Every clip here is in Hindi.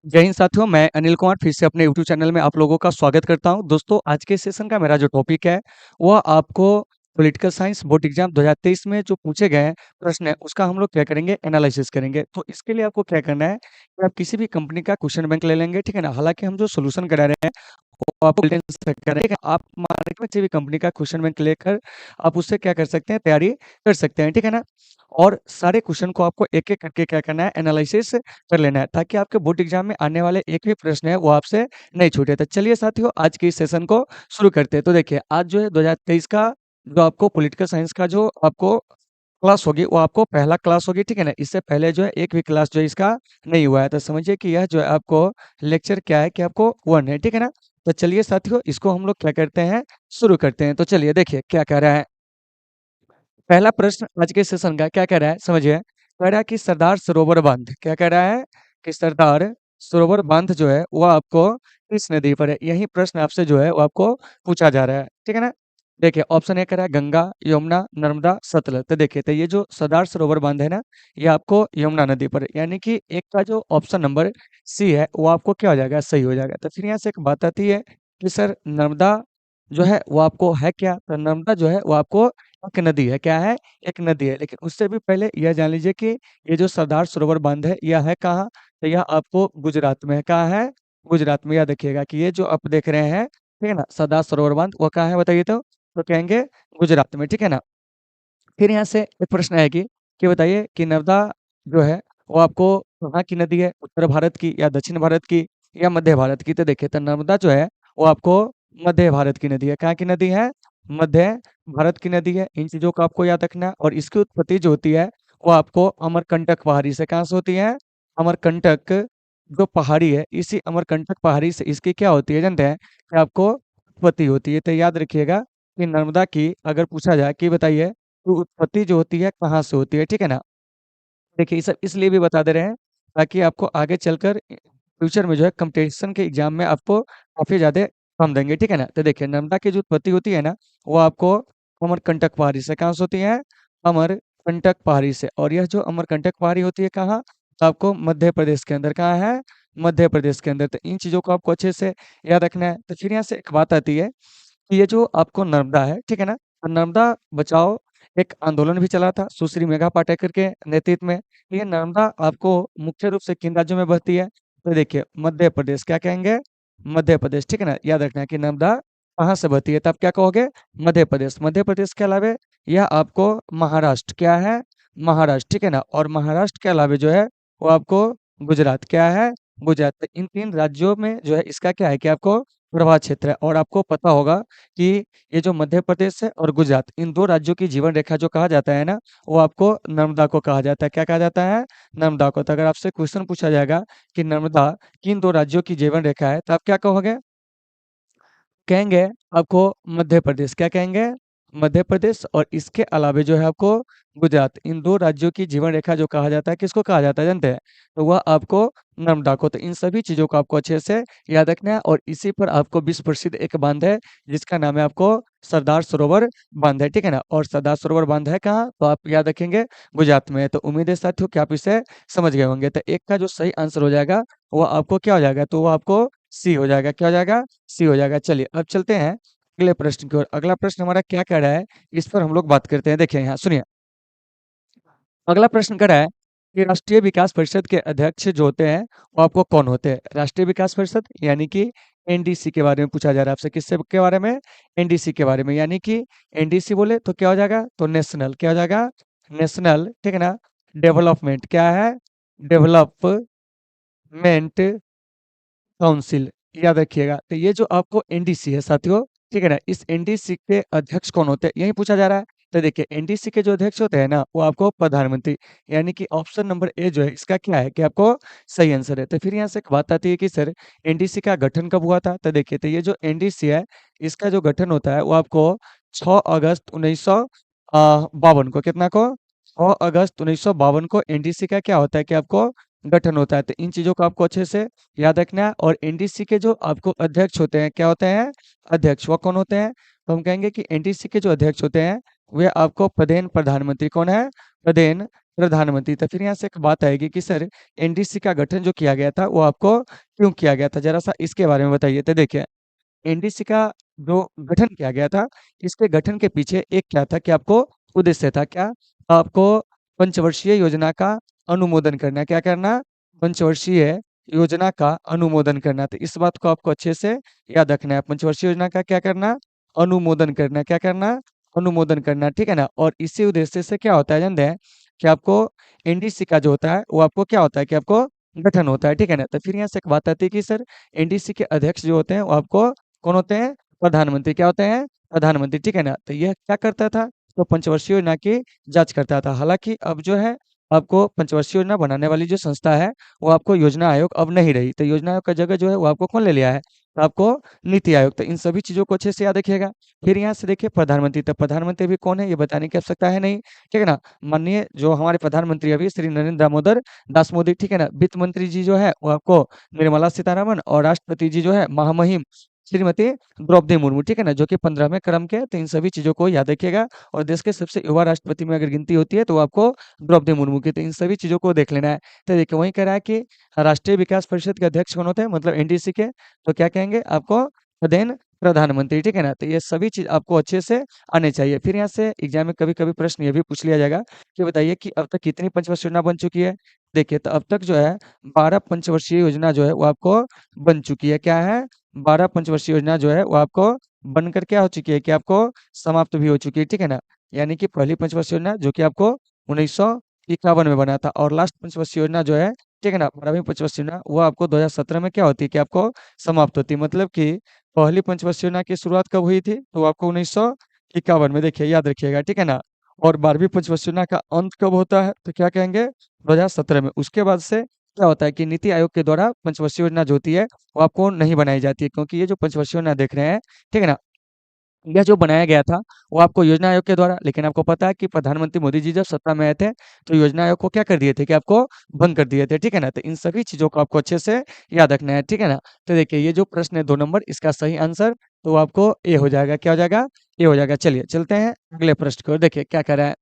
जय हिंद साथियों, मैं अनिल कुमार फिर से अपने यूट्यूब चैनल में आप लोगों का स्वागत करता हूं। दोस्तों, आज के सेशन का मेरा जो टॉपिक है, वह आपको पॉलिटिकल साइंस बोर्ड एग्जाम 2023 में जो पूछे गए हैं प्रश्न है, उसका हम लोग क्या करेंगे, एनालिसिस करेंगे। तो इसके लिए आपको क्या करना है कि आप किसी भी कंपनी का क्वेश्चन बैंक ले लेंगे, ठीक है ना। हालांकि हम जो सोल्यूशन करा रहे हैं वो आपको टेंशन से करें, ठीक है। आप मार्केट में किसी भी कंपनी का क्वेश्चन बैंक लेकर आप उससे क्या कर सकते हैं, तैयारी कर सकते हैं, ठीक है ना। और सारे क्वेश्चन को आपको एक एक करके क्या करना है, एनालिसिस कर लेना है, ताकि आपके बोर्ड एग्जाम में आने वाले एक भी प्रश्न है वो आपसे नहीं छूटे। तो चलिए साथियों, आज के इस सेशन को शुरू करते हैं। तो देखिए, आज जो है 2023 का जो आपको पॉलिटिकल साइंस का जो आपको क्लास होगी, वो आपको पहला क्लास होगी, ठीक है ना। इससे पहले जो है एक भी क्लास जो है इसका नहीं हुआ है। तो समझिए कि यह जो है आपको लेक्चर क्या है कि आपको वन है, ठीक है ना। तो चलिए साथियों, इसको हम लोग क्या करते हैं, शुरू करते हैं। तो चलिए देखिए क्या कह रहा है। पहला प्रश्न आज के सेशन का क्या कह रहा है, समझिए। कह रहा है कि सरदार सरोवर बांध, क्या कह रहा है कि सरदार सरोवर बांध जो है वो आपको किस नदी पर है। यही प्रश्न आपसे जो है वो आपको पूछा जा रहा है, ठीक है ना। देखिए, ऑप्शन ए कह रहा है गंगा, यमुना, नर्मदा, सतलज। तो देखिए, तो ये जो सरदार सरोवर बांध है ना, ये आपको यमुना नदी पर है। यानी कि एक का जो ऑप्शन नंबर सी है वो आपको क्या हो जाएगा, सही हो जाएगा। तो फिर यहाँ से एक बात आती है कि सर नर्मदा जो है वो आपको है क्या। तो नर्मदा जो है वो आपको एक नदी है, क्या है, एक नदी है। लेकिन उससे भी पहले यह जान लीजिए कि ये जो सरदार सरोवर बांध है यह है कहाँ। तो यह आपको गुजरात में है। कहाँ है, गुजरात में। यह देखिएगा कि ये जो आप देख रहे हैं, ठीक है ना, सरदार सरोवर बांध, वो कहाँ है बताइए। तो कहेंगे गुजरात में, ठीक है ना। फिर यहाँ से एक प्रश्न है कि बताइए कि नर्मदा जो है वो आपको कहाँ की नदी है, उत्तर भारत की या दक्षिण भारत की या मध्य भारत की। तो देखिए, तो नर्मदा जो है वो आपको मध्य भारत की नदी है। कहाँ की नदी है, मध्य भारत की नदी है। इन चीजों को आपको याद रखना है। और इसकी उत्पत्ति जो होती है वो आपको अमरकंटक पहाड़ी से, कहाँ से होती है, अमरकंटक जो पहाड़ी है, इसी अमरकंटक पहाड़ी से इसकी क्या होती है जानते हैं, कि आपको उत्पत्ति होती है। तो याद रखिएगा कि नर्मदा की अगर पूछा जाए कि बताइए तो उत्पत्ति जो होती है कहाँ से होती है, ठीक है ना। देखिए, ये सब इसलिए भी बता दे रहे हैं ताकि आपको आगे चलकर फ्यूचर में जो है कंपटीशन के एग्जाम में आपको काफी ज्यादा कम देंगे, ठीक है ना। तो देखिए, नर्मदा की जो उत्पत्ति होती है ना, वो आपको अमरकंटक पहाड़ी से, कहाँ से होती है, अमरकंटक पहाड़ी से। और यह जो अमरकंटक पहाड़ी होती है कहाँ, तो आपको मध्य प्रदेश के अंदर। कहाँ है, मध्य प्रदेश के अंदर। तो इन चीजों को आपको अच्छे से याद रखना है। तो फिर यहाँ से एक बात आती है कि ये जो आपको नर्मदा है, ठीक है ना, तो नर्मदा बचाओ एक आंदोलन भी चला था सुश्री मेघा पाटेकर के नेतृत्व में। ये नर्मदा आपको मुख्य रूप से किन राज्यों में बहती है। तो देखिए, मध्य प्रदेश, क्या कहेंगे, मध्य प्रदेश, ठीक है ना। याद रखना है कि नर्मदा कहाँ से बहती है, तब क्या कहोगे, मध्य प्रदेश। मध्य प्रदेश के अलावे यह आपको महाराष्ट्र, क्या है, महाराष्ट्र, ठीक है ना। और महाराष्ट्र के अलावे जो है वो आपको गुजरात, क्या है, गुजरात। तो इन तीन राज्यों में जो है इसका क्या है कि आपको प्रभाव क्षेत्र है। और आपको पता होगा कि ये जो मध्य प्रदेश है और गुजरात, इन दो राज्यों की जीवन रेखा जो कहा जाता है ना, वो आपको नर्मदा को कहा जाता है। क्या कहा जाता है, नर्मदा को। तो अगर आपसे क्वेश्चन पूछा जाएगा कि नर्मदा किन दो राज्यों की जीवन रेखा है, तो आप क्या कहोगे, कहेंगे आपको मध्य प्रदेश। क्या कहेंगे, मध्य प्रदेश। और इसके अलावे जो है आपको गुजरात। इन दो राज्यों की जीवन रेखा जो कहा जाता है, किसको कहा जाता है जानते हैं, तो वह आपको नर्मदा को। तो इन सभी चीजों को आपको अच्छे से याद रखना है। और इसी पर आपको विश्व प्रसिद्ध एक बांध है जिसका नाम है आपको सरदार सरोवर बांध है, ठीक है ना। और सरदार सरोवर बांध है कहाँ, तो आप याद रखेंगे गुजरात में है। तो उम्मीद है साथियों कि आप इसे समझ गए होंगे। तो एक का जो सही आंसर हो जाएगा वो आपको क्या हो जाएगा, तो वो आपको सी हो जाएगा। क्या हो जाएगा, सी हो जाएगा। चलिए अब चलते हैं अगले प्रश्न की ओर। अगला प्रश्न हमारा क्या कह रहा है, इस पर हम लोग बात करते हैं। देखिए यहाँ सुनिए, अगला प्रश्न कह रहा है कि राष्ट्रीय विकास परिषद के अध्यक्ष जो होते हैं वो आपको कौन होते हैं। राष्ट्रीय विकास परिषद यानी कि एनडीसी के बारे में पूछा जा रहा है आपसे। किससे के बारे में, एनडीसी के बारे में। यानी कि एनडीसी बोले तो क्या हो जाएगा, तो नेशनल, क्या हो जाएगा, नेशनल, ठीक है ना, डेवलपमेंट, क्या है, डेवलपमेंट काउंसिल। याद रखिएगा। तो ये जो आपको एनडीसी है साथियों, ठीक है ना, इस एनडीसी के अध्यक्ष कौन होते हैं, यही पूछा जा रहा है। तो देखिए, एनडीसी के जो अध्यक्ष होते हैं ना, वो आपको प्रधानमंत्री, यानी कि ऑप्शन नंबर ए जो है इसका क्या है कि आपको सही आंसर है। तो फिर यहाँ से एक बात आती है कि सर एनडीसी का गठन कब हुआ था। तो देखिए, तो ये जो एनडीसी है इसका जो गठन होता है वो आपको 6 अगस्त 1952 को, कितना को, 6 अगस्त 1952 को एनडीसी का क्या होता है कि आपको गठन होता है। तो इन चीजों को आपको अच्छे से याद रखना है। और एनडीसी के जो आपको अध्यक्ष होते हैं, क्या होते हैं, अध्यक्ष, वो कौन होते हैं, तो हम कहेंगे कि एनडीसी के जो अध्यक्ष होते हैं वे आपको प्रधानमंत्री कौन है, पदेन प्रधानमंत्री। तो फिर यहाँ से एक बात आएगी कि सर एनडीसी का गठन जो किया गया था वो आपको क्यों किया गया था, जरा सा इसके बारे में बताइए। तो देखिए एनडीसी का जो गठन किया गया था, इसके गठन के पीछे एक क्या था कि आपको उद्देश्य था क्या, आपको पंचवर्षीय योजना का अनुमोदन करना। क्या करना? पंचवर्षीय योजना का अनुमोदन करना। तो इस बात को आपको अच्छे से याद रखना है। पंचवर्षीय योजना का क्या करना? अनुमोदन करना। क्या करना? अनुमोदन करना, ठीक है ना। और इसी उद्देश्य से क्या होता है जानते हैं कि आपको एनडीसी का जो होता है वो आपको क्या होता है कि आपको गठन होता है, ठीक है ना। तो फिर यहाँ से एक बात आती है कि सर एनडीसी के अध्यक्ष जो होते हैं वो आपको कौन होते हैं? प्रधानमंत्री। क्या होते हैं? प्रधानमंत्री, ठीक है ना। तो यह क्या करता था? तो पंचवर्षीय योजना की जांच करता था। हालांकि अब जो है आपको पंचवर्षीय योजना बनाने वाली जो संस्था है वो आपको योजना आयोग अब नहीं रही। तो योजना आयोग का जगह जो है वो आपको कौन ले लिया है? तो आपको नीति आयोग। तो इन सभी चीजों को अच्छे से याद रखिएगा। फिर यहाँ से देखिए प्रधानमंत्री। तो प्रधानमंत्री भी कौन है ये बताने की आवश्यकता है नहीं, ठीक है ना। माननीय जो हमारे प्रधानमंत्री अभी श्री नरेंद्र दामोदर दास मोदी, ठीक है ना। वित्त मंत्री जी जो है वो आपको निर्मला सीतारमण, और राष्ट्रपति जी जो है महामहिम श्रीमती द्रौपदी मुर्मू, ठीक है ना, जो कि 15वें क्रम के हैं। तो इन सभी चीजों को याद रखिएगा। और देश के सबसे युवा राष्ट्रपति में अगर गिनती होती है तो आपको द्रौपदी मुर्मू की। तो इन सभी चीजों को देख लेना है। तो देखिए वही कह रहा है कि राष्ट्रीय विकास परिषद के अध्यक्ष कौन होते हैं, मतलब एनडीसी के। तो क्या कहेंगे आपको? पदेन प्रधानमंत्री, ठीक है ना। तो ये सभी चीज आपको अच्छे से आने चाहिए। फिर यहाँ से एग्जाम में कभी कभी प्रश्न ये भी पूछ लिया जाएगा कि बताइए कि अब तक कितनी पंचवर्षीय योजना बन चुकी है। देखिए तो अब तक जो है 12 पंचवर्षीय योजना जो है वो आपको बन चुकी है। क्या है? 12 पंचवर्षीय योजना जो है वो आपको बनकर क्या हो चुकी है कि आपको समाप्त भी हो चुकी है, ठीक है ना। यानी कि पहली पंचवर्षीय योजना जो कि आपको 1951 में बना था, और लास्ट पंचवर्षीय योजना जो है, ठीक है ना, 12वीं पंचवर्षीय योजना वो आपको 2017 में क्या होती है कि आपको समाप्त होती है। मतलब कि पहली पंचवर्षीय योजना की शुरुआत कब हुई थी? तो आपको 1951 में, देखिए याद रखिएगा, ठीक है ना। और 12वीं पंचवर्षीय योजना का अंत कब होता है? तो क्या कहेंगे? 2017 में। उसके बाद से क्या होता है कि नीति आयोग के द्वारा पंचवर्षीय योजना जो होती है वो आपको नहीं बनाई जाती है, क्योंकि ये जो पंचवर्षीय योजना देख रहे हैं, ठीक है ना, यह जो बनाया गया था वो आपको योजना आयोग के द्वारा। लेकिन आपको पता है कि प्रधानमंत्री मोदी जी जब सत्ता में आए थे तो योजना आयोग को क्या कर दिए थे कि आपको भंग कर दिए थे, ठीक है ना। तो इन सभी चीजों को आपको अच्छे से याद रखना है, ठीक है ना। तो देखिए ये जो प्रश्न है 2 नंबर, इसका सही आंसर तो आपको ए हो जाएगा। क्या हो जाएगा? ए हो जाएगा। चलिए चलते हैं अगले प्रश्न को। देखिए क्या कह रहा है,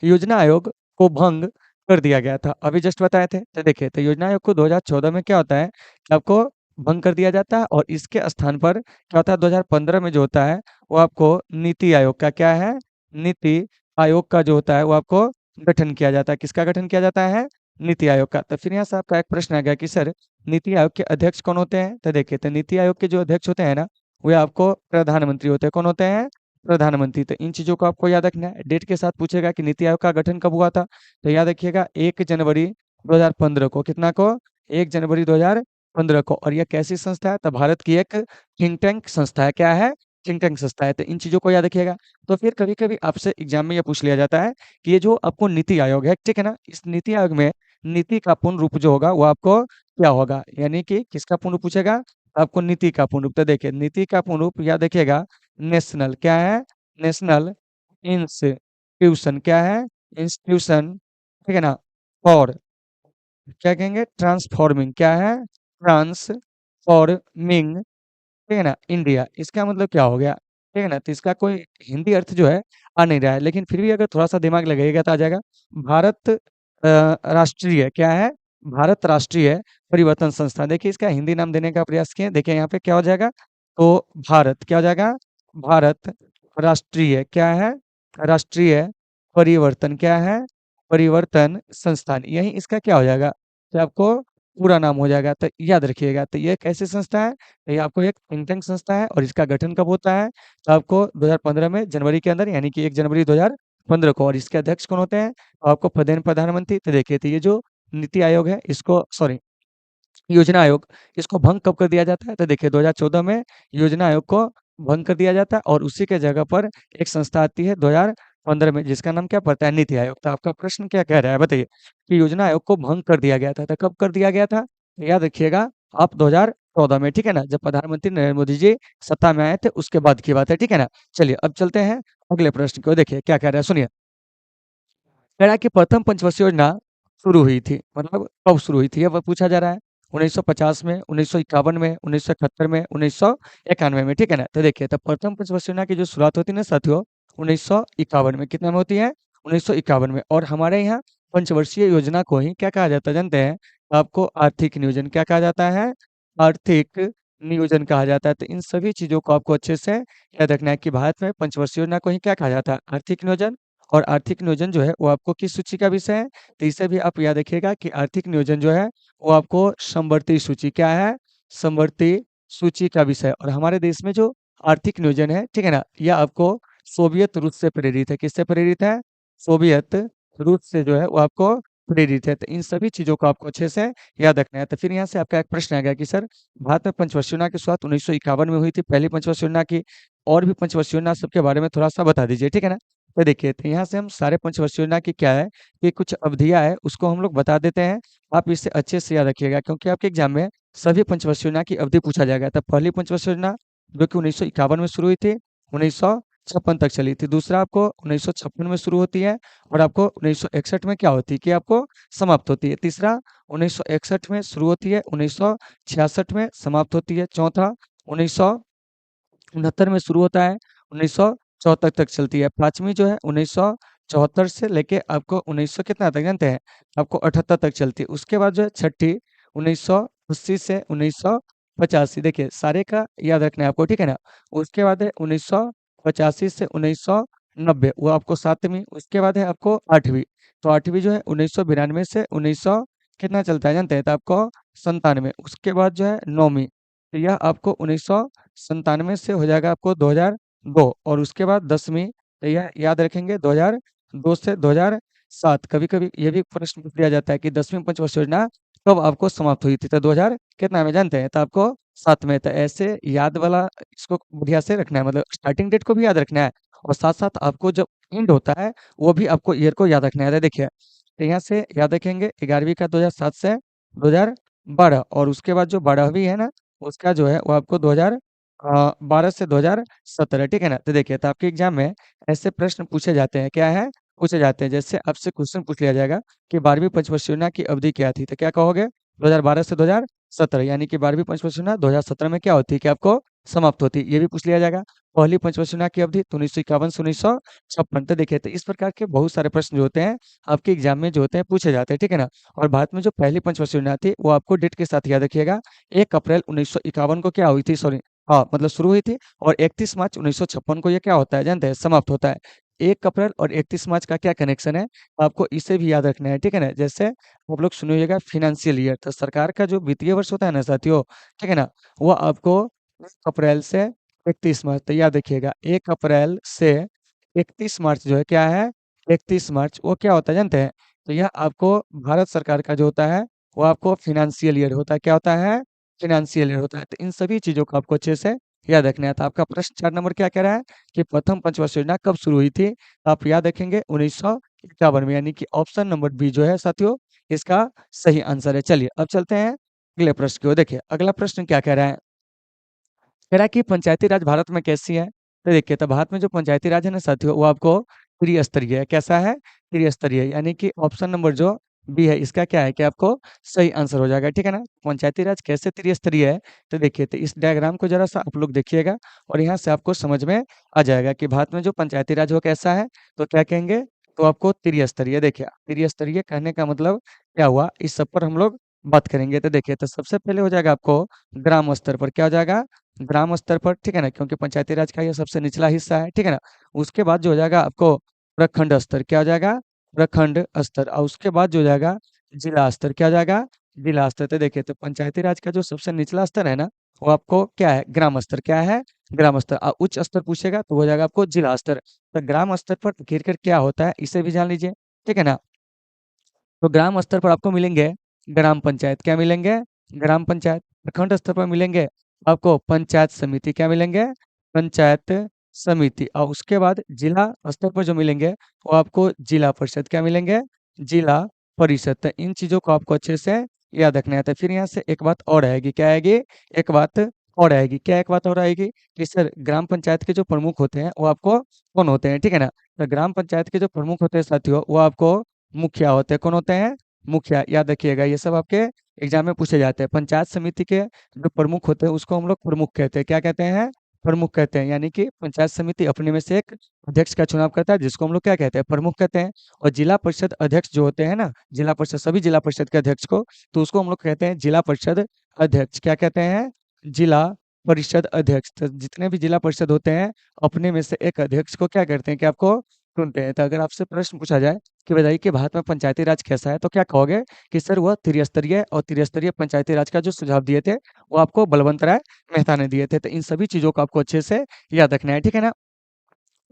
योजना आयोग को भंग कर दिया गया था, अभी जस्ट बताए थे। तो देखिए तो योजना आयोग को 2014 में क्या होता है कि आपको भंग कर दिया जाता है, और इसके स्थान पर क्या होता है 2015 में जो होता है वो आपको नीति आयोग का क्या है, नीति आयोग का जो होता है वो आपको गठन किया जाता है। किसका गठन किया जाता है? नीति आयोग का। तो फिर यहाँ से आपका एक प्रश्न आ गया कि सर नीति आयोग के अध्यक्ष कौन होते हैं? तो देखिए तो नीति आयोग के जो अध्यक्ष होते हैं ना वे आपको प्रधानमंत्री होते हैं। कौन होते हैं? प्रधानमंत्री। तो इन चीजों को आपको याद रखना है। डेट के साथ पूछेगा कि नीति आयोग का गठन कब हुआ था, तो याद रखिएगा 1 जनवरी 2015 को। कितना को? 1 जनवरी 2015 को। और यह कैसी संस्था है? तो भारत की एक थिंक टैंक संस्था है। क्या है? थिंक टैंक संस्था है। तो इन चीजों को याद रखिएगा। तो फिर कभी कभी आपसे एग्जाम में यह पूछ लिया जाता है कि ये जो आपको नीति आयोग है, ठीक है ना, इस नीति आयोग में नीति का पूर्ण रूप जो होगा वो आपको क्या होगा, यानी कि किसका पूर्ण रूप पूछेगा? आपको नीति का पूर्ण रूप। तो देखिए नीति का पूर्ण रूप याद रखिएगा, नेशनल। क्या है? National institution. क्या है? इंस्टीट्यूशन, ठीक है ना। और क्या कहेंगे? ट्रांसफॉर्मिंग। क्या है? ट्रांसफॉर्मिंग, ठीक है ना, इंडिया। इसका मतलब क्या हो गया, ठीक है ना। तो इसका कोई हिंदी अर्थ जो है आ नहीं रहा है, लेकिन फिर भी अगर थोड़ा सा दिमाग लगाइएगा तो आ जाएगा। भारत राष्ट्रीय, क्या है? भारत राष्ट्रीय परिवर्तन संस्थान। देखिए इसका हिंदी नाम देने का प्रयास किए। देखिए यहाँ पे क्या हो जाएगा, तो भारत क्या हो जाएगा? भारत राष्ट्रीय, क्या है? राष्ट्रीय परिवर्तन, क्या है? परिवर्तन संस्थान। यही इसका क्या हो जाएगा, तो आपको पूरा नाम हो जाएगा। तो याद रखिएगा। तो ये कैसी संस्था है? ये आपको एक थिंक टैंक संस्था है, और इसका गठन कब होता है? तो आपको 2015 में जनवरी के अंदर, यानी कि 1 जनवरी 2015 को। और इसके अध्यक्ष कौन होते हैं? तो आपको प्रधानमंत्री। तो देखिए तो ये जो नीति आयोग है इसको, सॉरी, योजना आयोग, इसको भंग कब कर दिया जाता है? तो देखिए 2014 में योजना आयोग को भंग कर दिया जाता है, और उसी के जगह पर एक संस्था आती है 2015 में, जिसका नाम क्या पड़ता है? नीति आयोग। तो आपका प्रश्न क्या कह रहा है बताइए कि योजना आयोग को भंग कर दिया गया था। तो कब कर दिया गया था? तो याद रखिएगा आप 2014 में, ठीक है ना, जब प्रधानमंत्री नरेंद्र मोदी जी सत्ता में आए थे उसके बाद की बात है, ठीक है ना। चलिए अब चलते हैं अगले प्रश्न को। देखिए क्या कह रहा है, सुनिए। कह रहा है कि प्रथम पंचवर्षीय योजना शुरू हुई थी, मतलब कब शुरू हुई थी, ये पूछा जा रहा है। 1950 में, 1951 में, 1971 में, 1991 में, ठीक है ना। तो देखिए तो प्रथम पंचवर्षीय योजना की जो शुरुआत होती है ना साथियों, 1951 में। कितने में होती है? 1951 में। और हमारे यहाँ पंचवर्षीय योजना को ही क्या कहा जाता है जानते हैं? आपको आर्थिक नियोजन क्या कहा जाता है? आर्थिक नियोजन कहा जाता है। तो इन सभी चीज़ों को आपको अच्छे से याद रखना है कि भारत में पंचवर्षीय योजना को ही क्या कहा जाता है? आर्थिक नियोजन। और आर्थिक नियोजन जो है वो आपको किस सूची का विषय है? तो इसे भी आप याद रखिएगा कि आर्थिक नियोजन जो है वो आपको समवर्ती सूची क्या है? समवर्ती सूची का विषय है। और हमारे देश में जो आर्थिक नियोजन है, ठीक है ना, यह आपको सोवियत रूस से प्रेरित है। किससे प्रेरित है? सोवियत रूस से जो है वो आपको प्रेरित है। तो इन सभी चीज़ों को आपको अच्छे से याद रखना है। तो फिर यहाँ से आपका एक प्रश्न आ गया कि सर, भारत में पंचवर्षीय योजना की शुरुआत 1951 में हुई थी, पहली पंचवर्षीय योजना की। और भी पंचवर्षीय योजना सबके बारे में थोड़ा-सा बता दीजिए, ठीक है ना? तो देखिए, तो यहाँ से हम सारे पंचवर्षीय योजना की क्या है कि कुछ अवधियाँ है उसको हम लोग बता देते हैं। आप इसे अच्छे से याद रखिएगा क्योंकि आपके एग्जाम में सभी पंचवर्षीय योजना की अवधि पूछा जाएगा। तो पहली पंचवर्षीय योजना जो कि 1951 में शुरू हुई थी, 1956 तक चली थी। दूसरा आपको 1956 में शुरू होती है और आपको 1961 में क्या होती है कि आपको समाप्त होती है। तीसरा 1961 में शुरू होती है, 1966 में समाप्त होती है। चौथा 1969 में शुरू होता है, 1974 तक चलती है। पाँचवीं जो है 1974 से लेके आपको 1900 कितना तक जानते हैं? आपको 78 तक चलती है। उसके बाद जो है छठी 1980 से 1985। देखिए सारे का याद रखना है आपको, ठीक है ना? उसके बाद है 1985 से 1990, वो आपको 7वीं। उसके बाद है आपको 8वीं। तो 8वीं जो है 1992 से 1900 कितना चलता है जानते हैं? तो आपको 97। उसके बाद जो है 9वीं, तो यह आपको 1997 से हो जाएगा आपको 2002। और उसके बाद 10वीं, तो यह याद रखेंगे 2002 से 2007। कभी-कभी ये भी प्रश्न पूछ लिया जाता है कि 10वीं पंचवर्षीय योजना कब आपको समाप्त हुई थी? तो 2000 कितना में जानते हैं? तो आपको 7 में। तो ऐसे याद वाला इसको बढ़िया से रखना है, मतलब स्टार्टिंग डेट को भी याद रखना है और साथ-साथ आपको जब एंड होता है, वो भी आपको ईयर को याद रखना है। तो देखिए, तो यहाँ से याद रखेंगे 11वीं का 2007 से 2012। और उसके बाद जो 12वीं है ना, उसका जो है वो आपको 2012 से 2017, ठीक है ना? तो देखिए, तो आपके एग्जाम में ऐसे प्रश्न पूछे जाते हैं, क्या है? पूछे जाते हैं। जैसे आपसे क्वेश्चन पूछ लिया जाएगा कि 12वीं पंचवर्षीय योजना की अवधि क्या थी? तो क्या कहोगे? 2012 से 2017, यानी कि 12वीं पंचवर्षीय योजना 2017 में क्या होती है कि आपको समाप्त होती है। ये भी पूछ लिया जाएगा। पहली पंचवर्षीय योजना की अवधि तो 1951 से 1956। तो देखिए, तो इस प्रकार के बहुत सारे प्रश्न जो होते हैं आपके एग्जाम में जो होते हैं पूछे जाते हैं, ठीक है ना? और भारत में जो पहली पंचवर्षीय योजना थी वो आपको डेट के साथ याद रखिएगा। 1 अप्रैल 1951 को क्या हुई थी? सॉरी, हाँ, मतलब शुरू हुई थी। और 31 मार्च 1956 को ये क्या होता है जानते हैं? समाप्त होता है। 1 अप्रैल और 31 मार्च का क्या कनेक्शन है? आपको इसे भी याद रखना है, ठीक है ना? जैसे आप लोग सुने होइएगा फाइनेंशियल ईयर, तो सरकार का जो वित्तीय वर्ष होता है ना साथियों, ठीक है ना? वो आपको 1 अप्रैल से 31 मार्च, तो याद रखिएगा 1 अप्रैल से 31 मार्च जो है क्या है? 31 मार्च वो क्या होता है जानते हैं? तो यह आपको भारत सरकार का जो होता है वो आपको फाइनेंशियल ईयर होता है। क्या होता है? फाइनेंशियल ईयर होता है। तो इन सभी चीज़ों को आपको अच्छे से याद रखना है। तो आपका प्रश्न 4 नंबर क्या कह रहा है कि प्रथम पंचवर्षीय योजना कब शुरू हुई थी? आप याद रखेंगे 1951 में, यानी कि ऑप्शन नंबर बी जो है साथियों इसका सही आंसर है। चलिए अब चलते हैं अगले प्रश्न की ओर। देखिए अगला प्रश्न क्या कह रहा है? कह रहा है कि पंचायती राज भारत में कैसी है? तो देखिए, तो भारत में जो पंचायती राज है ना साथियों वो आपको त्रिस्तरीय है। कैसा है? त्रिस्तरीय, यानी कि ऑप्शन नंबर जो बी है इसका क्या है कि आपको सही आंसर हो जाएगा, ठीक है ना? पंचायती राज कैसे त्रिस्तरीय है? तो देखिए, तो इस डायग्राम को जरा सा आप लोग देखिएगा और यहाँ से आपको समझ में आ जाएगा कि भारत में जो पंचायती राज वो कैसा है। तो क्या कहेंगे? तो आपको त्रिस्तरीय। देखिए, त्रिस्तरीय कहने का मतलब क्या हुआ, इस सब पर हम लोग बात करेंगे। तो देखिए, तो सबसे पहले हो जाएगा आपको ग्राम स्तर पर। क्या हो जाएगा? ग्राम स्तर पर, ठीक है ना? क्योंकि पंचायती राज का ये सबसे निचला हिस्सा है, ठीक है ना? उसके बाद जो हो जाएगा आपको प्रखंड स्तर। क्या हो जाएगा? प्रखंड स्तर। और उसके बाद जो हो जाएगा जिला स्तर। क्या हो जाएगा? जिला स्तर। तो देखिए, तो पंचायती राज का जो सबसे निचला स्तर है ना वो आपको क्या है? ग्राम स्तर। क्या है? ग्राम स्तर। उच्च स्तर पूछेगा तो हो जाएगा आपको जिला स्तर। तो ग्राम स्तर पर गिर कर क्या होता है इसे भी जान लीजिए, ठीक है ना? तो ग्राम स्तर पर आपको मिलेंगे ग्राम पंचायत। क्या मिलेंगे? ग्राम पंचायत। प्रखंड स्तर पर मिलेंगे आपको पंचायत समिति। क्या मिलेंगे? पंचायत समिति। और उसके बाद जिला स्तर पर जो मिलेंगे वो आपको जिला परिषद। क्या मिलेंगे? जिला परिषद। तो इन चीजों को आपको अच्छे से याद रखना है। तो फिर यहाँ से एक बात और आएगी। क्या आएगी? एक बात और आएगी। क्या एक बात और आएगी कि सर ग्राम पंचायत के जो प्रमुख होते हैं वो आपको कौन होते हैं, ठीक है ना? तो ग्राम पंचायत के जो प्रमुख होते हैं साथियों वो आपको मुखिया होते हैं। कौन होते हैं? मुखिया। याद रखिएगा ये सब आपके एग्जाम में पूछे जाते हैं। पंचायत समिति के जो प्रमुख होते हैं उसको हम लोग प्रमुख कहते हैं। क्या कहते हैं? प्रमुख कहते हैं, यानी कि पंचायत समिति अपने में से एक अध्यक्ष का चुनाव करता है, जिसको हम लोग क्या कहते हैं, प्रमुख कहते हैं। और जिला परिषद अध्यक्ष जो होते हैं ना, जिला परिषद, सभी जिला परिषद के अध्यक्ष को, तो उसको हम लोग कहते हैं जिला परिषद अध्यक्ष। क्या कहते हैं? जिला परिषद अध्यक्ष। तो जितने भी जिला परिषद होते हैं, अपने में से एक अध्यक्ष को क्या करते हैं कि आपको चुनते हैं। तो अगर आपसे प्रश्न पूछा जाए कि बताइए कि भारत में पंचायती राज कैसा है, तो क्या कहोगे कि सर वह त्रिस्तरीय है, और त्रिस्तरीय पंचायती राज का जो सुझाव दिए थे वो आपको बलवंत राय मेहता ने दिए थे। तो इन सभी चीजों को आपको अच्छे से याद रखना है, ठीक है ना।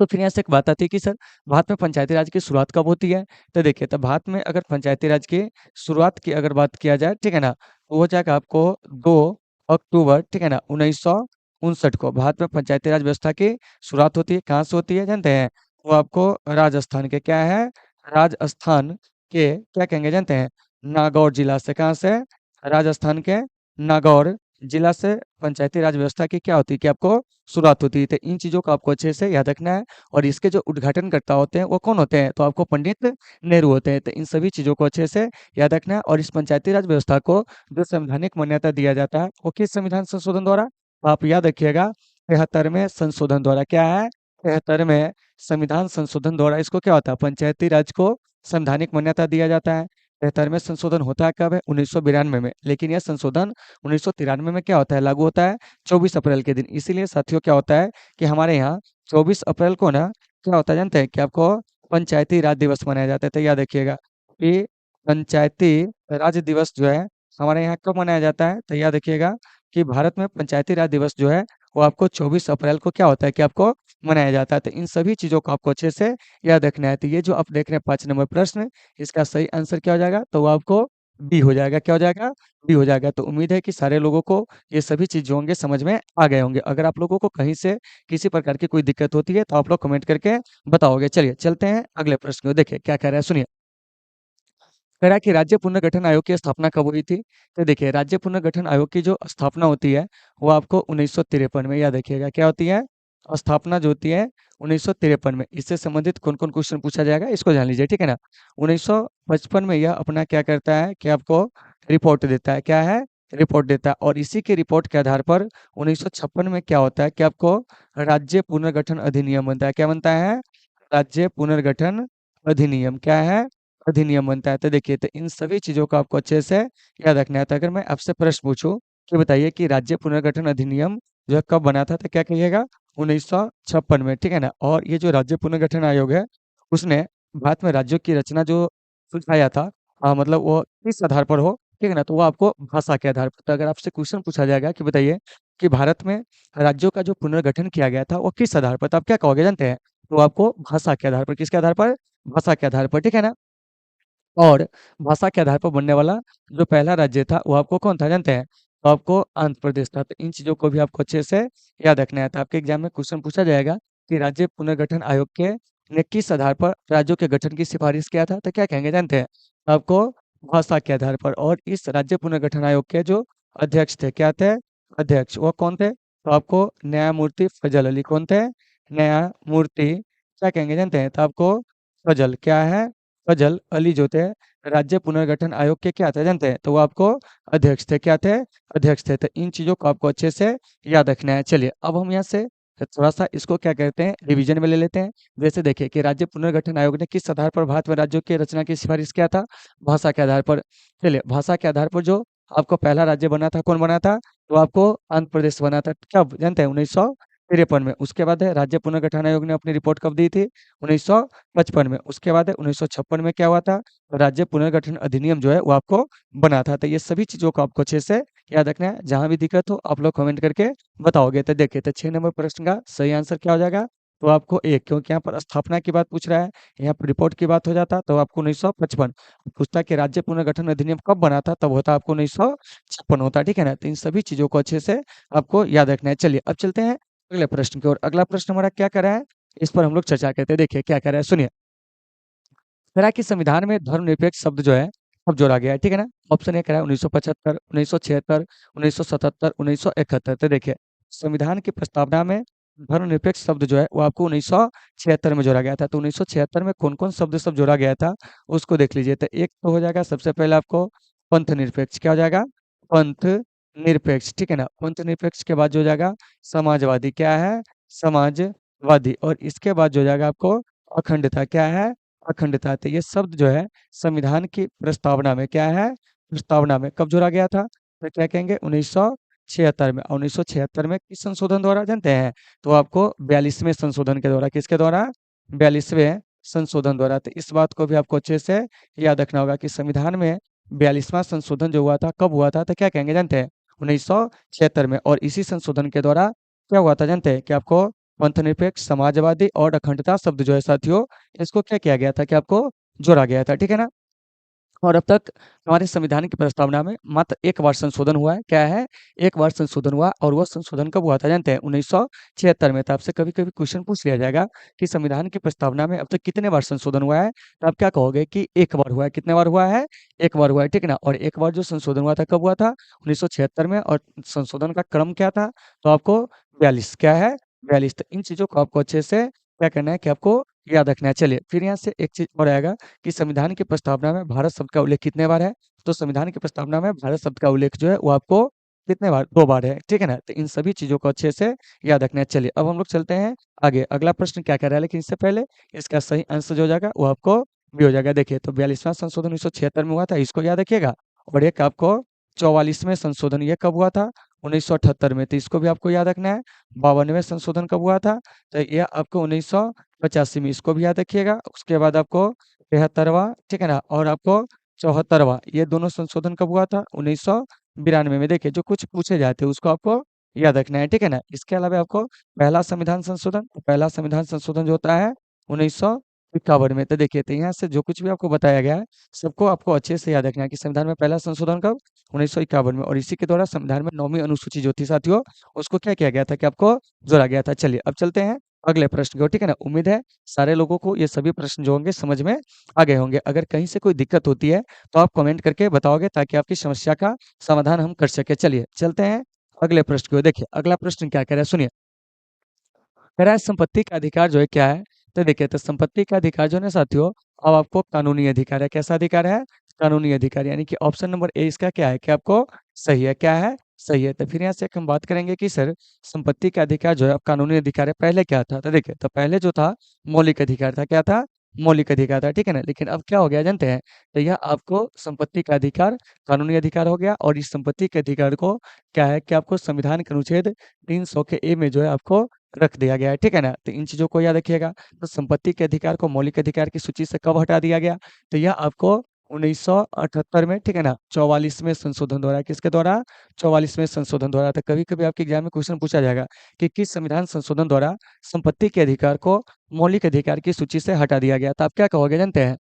तो फिर यहाँ से एक बात आती है कि सर भारत में पंचायती राज की शुरुआत कब होती है। तो देखिए, तो भारत में अगर पंचायती राज की शुरुआत की अगर बात किया जाए, ठीक है ना, तो हो जाएगा आपको 2 अक्टूबर, ठीक है ना, 1959 को भारत में पंचायती राज व्यवस्था की शुरुआत होती है। कहाँ से होती है जानते हैं? वो आपको राजस्थान के क्या है, राजस्थान के क्या कहेंगे जानते हैं, नागौर जिला से। कहाँ से? राजस्थान के नागौर जिला से पंचायती राज व्यवस्था की क्या होती है कि आपको शुरुआत होती है। तो इन चीजों को आपको अच्छे से याद रखना है। और इसके जो उद्घाटनकर्ता होते हैं वो कौन होते हैं, तो आपको पंडित नेहरू होते हैं। तो इन सभी चीजों को अच्छे से याद रखना है। और इस पंचायती राज व्यवस्था को जो संवैधानिक मान्यता दिया जाता है वो किस संविधान संशोधन द्वारा, आप याद रखिएगा, 73वें संशोधन द्वारा। क्या है? 73वें संविधान संशोधन द्वारा इसको क्या होता है, पंचायती राज को संवैधानिक मान्यता दिया जाता है। 73वें संशोधन होता है कब है? 1992 में। लेकिन यह संशोधन 1993 में क्या होता है, लागू होता है 24 अप्रैल के दिन। इसीलिए साथियों क्या होता है कि हमारे यहाँ 24 अप्रैल को ना क्या होता है जानते हैं कि आपको पंचायती राज दिवस मनाया जाता है। तो याद रखिएगा कि पंचायती राज दिवस जो है हमारे यहाँ कब मनाया जाता है। तो याद रखिएगा कि भारत में पंचायती राज दिवस जो है वो आपको 24 अप्रैल को क्या होता है कि आपको मनाया जाता है। तो इन सभी चीजों को आपको अच्छे से याद रखना है। तो ये जो आप देख रहे हैं 5 नंबर प्रश्न, इसका सही आंसर क्या हो जाएगा, तो वो आपको बी हो जाएगा। क्या हो जाएगा? बी हो जाएगा। तो उम्मीद है कि सारे लोगों को ये सभी चीज जो होंगे समझ में आ गए होंगे। अगर आप लोगों को कहीं से किसी प्रकार की कोई दिक्कत होती है तो आप लोग कमेंट करके बताओगे। चलिए चलते हैं अगले प्रश्न को, देखिए क्या कह रहा है, सुनिए। कह रहा है कि राज्य पुनर्गठन आयोग की स्थापना कब हुई थी। तो देखिए, राज्य पुनर्गठन आयोग की जो स्थापना होती है वो आपको 1953 में, याद रखिएगा क्या होती है, स्थापना जो होती है 1953 में। इससे संबंधित कौन कौन क्वेश्चन पूछा जाएगा इसको जान लीजिए, ठीक है ना। 1955 में यह अपना क्या करता है कि आपको रिपोर्ट देता है। क्या है? रिपोर्ट देता है। और इसी के रिपोर्ट के आधार पर 1956 में क्या होता है कि आपको राज्य पुनर्गठन अधिनियम बनता है। क्या बनता है? राज्य पुनर्गठन अधिनियम। क्या है? अधिनियम बनता है। तो देखिए, तो इन सभी चीजों को आपको अच्छे से याद रखना है। तो अगर मैं आपसे प्रश्न पूछूं कि बताइए कि राज्य पुनर्गठन अधिनियम जो है कब बना था, तो क्या कहिएगा? 1956 में, ठीक है ना। और ये जो राज्य पुनर्गठन आयोग है उसने भारत में राज्यों की रचना जो सुझाया था, मतलब वो किस आधार पर हो, ठीक है ना, तो वो आपको भाषा के आधार पर। तो अगर आपसे क्वेश्चन पूछा जाएगा कि बताइए कि भारत में राज्यों का जो पुनर्गठन किया गया था वो किस आधार पर, तो आप क्या कहोगे जानते हैं? तो आपको भाषा के आधार पर, किसके आधार पर? भाषा के आधार पर, ठीक है ना। और भाषा के आधार पर बनने वाला जो पहला राज्य था वो आपको कौन था जानते हैं? तो आपको आंध्र प्रदेश था। तो इन चीजों को भी आपको अच्छे से याद रखना है। तो आपके एग्जाम में क्वेश्चन पूछा जाएगा कि राज्य पुनर्गठन आयोग के ने किस आधार पर राज्यों के गठन की सिफारिश किया था, तो क्या कहेंगे जानते हैं? आपको भाषा के आधार पर। और इस राज्य पुनर्गठन आयोग के जो अध्यक्ष थे, क्या थे? अध्यक्ष वो कौन थे? तो आपको न्यायमूर्ति फजल अली। कौन थे? न्यायमूर्ति क्या कहेंगे जानते हैं? तो आपको फजल, क्या है, फजल अली जो थे राज्य पुनर्गठन आयोग के क्या थे जानते हैं? तो वो आपको अध्यक्ष थे। क्या थे? अध्यक्ष थे। तो इन चीजों को आपको अच्छे से याद रखना है। चलिए अब हम यहाँ से थोड़ा सा इसको क्या कहते हैं, रिवीजन में ले लेते हैं। जैसे देखिए कि राज्य पुनर्गठन आयोग ने किस आधार पर भारत में राज्यों की रचना की सिफारिश किया था? भाषा के आधार पर। चलिए, भाषा के आधार पर जो आपको पहला राज्य बना था, कौन बना था? तो आपको आंध्र प्रदेश बना था। कब जानते हैं? 1953 में। उसके बाद है राज्य पुनर्गठन आयोग ने अपनी रिपोर्ट कब दी थी? 1955 में। उसके बाद है 1956 में क्या हुआ था? राज्य पुनर्गठन अधिनियम जो है वो आपको बना था। तो ये सभी चीजों को आपको अच्छे से याद रखना है। जहां भी दिक्कत हो आप लोग कमेंट करके बताओगे। तो देखिए, तो 6 नंबर प्रश्न का सही आंसर क्या हो जाएगा? तो आपको एक, क्योंकि यहाँ पर स्थापना की बात पूछ रहा है, यहाँ पर रिपोर्ट की बात हो जाता तो आपको 1955 पूछता कि राज्य पुनर्गठन अधिनियम कब बना था, तब होता आपको 1956 होता, ठीक है ना। तो इन सभी चीजों को अच्छे से आपको याद रखना है। चलिए अब चलते हैं अगले प्रश्न की ओर। अगला प्रश्न हमारा क्या कर रहा है, इस पर हम लोग चर्चा करते हैं। देखिए क्या कह रहा है, सुनिए। कह रहा है कि संविधान में धर्मनिरपेक्ष शब्द जो है अब जोड़ा गया है, ठीक है ना। ऑप्शन ए कह रहा है 1975, 1976, 1977, 1971। तो देखिए, संविधान की प्रस्तावना में धर्मनिरपेक्ष शब्द जो है वो आपको 1976 में जोड़ा गया था। तो 1976 में कौन कौन शब्द सब जोड़ा गया था उसको देख लीजिए। तो एक तो हो जाएगा सबसे पहले आपको पंथ निरपेक्ष। क्या हो जाएगा? पंथ निरपेक्ष, ठीक है ना। पंथ निरपेक्ष के बाद जो हो जाएगा समाजवादी, क्या है, समाजवादी। और इसके बाद जो हो जाएगा आपको अखंडता, क्या है, अखंडता। तो ये शब्द जो है संविधान की प्रस्तावना में, क्या है, प्रस्तावना में कब जोड़ा गया था, तो क्या कहेंगे 1976 में। 1976 में किस संशोधन द्वारा जानते हैं, तो आपको 42वें संशोधन के द्वारा, किसके द्वारा, 42वें संशोधन द्वारा। तो इस बात को भी आपको अच्छे से याद रखना होगा कि संविधान में 42वां संशोधन जो हुआ था कब हुआ था, तो क्या कहेंगे जानते हैं 1976 में। और इसी संशोधन के द्वारा क्या हुआ था जानते हैं कि आपको पंथनिरपेक्ष, समाजवादी और अखंडता शब्द जो है साथियों, इसको क्या किया गया था कि आपको जोड़ा गया था, ठीक है ना। और अब तक हमारे संविधान की प्रस्तावना में मात्र एक बार संशोधन हुआ है, क्या है, एक बार संशोधन हुआ। और वह संशोधन कब हुआ था जानते हैं 1976 में। तो आपसे कभी कभी क्वेश्चन पूछ लिया जाएगा कि संविधान की प्रस्तावना में अब तक कितने बार संशोधन हुआ है, तो आप क्या कहोगे कि एक बार हुआ है। कितने बार हुआ है, एक बार हुआ है, ठीक है ना। और एक बार जो संशोधन हुआ था कब हुआ था 1976 में, और संशोधन का क्रम क्या था, तो आपको 42, क्या है, 42। तो इन चीजों को आपको अच्छे से क्या करना है कि आपको याद रखना है। चलिए फिर यहाँ से एक चीज और आएगा कि संविधान की प्रस्तावना में भारत शब्द का उल्लेख कितने बार है, तो संविधान की प्रस्तावना में भारत शब्द का उल्लेख जो है वो आपको कितने बार, दो बार है, ठीक है ना। तो इन सभी चीजों को अच्छे से याद रखना है। चलिए अब हम लोग चलते हैं आगे। अगला प्रश्न क्या कह रहा है, लेकिन इससे पहले इसका सही आंसर जो हो जाएगा वो आपको भी हो जाएगा। देखिए तो 42वां संशोधन 1976 में हुआ था, इसको याद रखिएगा। और एक आपको 44वें संशोधन ये कब हुआ था, 1978 में, तो इसको भी आपको याद रखना है। 52वें संशोधन कब हुआ था, तो ये आपको 1985 में, इसको भी याद रखिएगा। उसके बाद आपको 73वां, ठीक है ना, और आपको 74वां, ये दोनों संशोधन कब हुआ था 1992 में। देखिए जो कुछ पूछे जाते हैं उसको आपको याद रखना है, ठीक है ना। इसके अलावा आपको पहला संविधान संशोधन, पहला संविधान संशोधन जो होता है 1951 में। तो देखिए तो यहाँ से जो कुछ भी आपको बताया गया है सबको आपको अच्छे से याद रखना है कि संविधान में पहला संशोधन कब, 1951 में। और इसी के द्वारा संविधान में 9वीं अनुसूची जो थी साथियों, उसको क्या किया गया था कि आपको जोड़ा गया था। चलिए अब चलते हैं अगले प्रश्न को, ठीक है ना। उम्मीद है सारे लोगों को ये सभी प्रश्न जो होंगे समझ में आ गए होंगे। अगर कहीं से कोई दिक्कत होती है तो आप कमेंट करके बताओगे ताकि आपकी समस्या का समाधान हम कर सके। चलिए चलते हैं अगले प्रश्न को। देखिए अगला प्रश्न क्या कह रहा है, सुनिए। कह रहा है संपत्ति का अधिकार जो है क्या है, तो देखिए तो संपत्ति का अधिकार जो है ना साथियों, अब आपको कानूनी अधिकार है। कैसा अधिकार है, कानूनी अधिकार। यानी कि ऑप्शन नंबर ए इसका क्या है कि आपको सही है, क्या है, सही है। तो फिर यहाँ से हम बात करेंगे कि सर संपत्ति का अधिकार जो है अब कानूनी अधिकार है, पहले क्या था, तो देखिए तो पहले जो था मौलिक अधिकार था, क्या था, मौलिक अधिकार था, ठीक है ना। लेकिन अब क्या हो गया जानते हैं, तो यह आपको संपत्ति का अधिकार कानूनी अधिकार हो गया। और इस संपत्ति के अधिकार को क्या है कि आपको संविधान के अनुच्छेद 300 के ए में जो है आपको रख दिया गया है, ठीक है ना। तो इन चीजों को याद रखिएगा। तो संपत्ति के अधिकार को मौलिक अधिकार की सूची से कब हटा दिया गया, तो यह आपको 1978 में, ठीक है ना, 44वें संशोधन द्वारा, किसके द्वारा, 44वें संशोधन द्वारा। तो कभी कभी आपके एग्जाम में क्वेश्चन पूछा जाएगा कि किस संविधान संशोधन द्वारा संपत्ति के अधिकार को मौलिक अधिकार की सूची से हटा दिया गया, तो आप क्या कहोगे जानते हैं,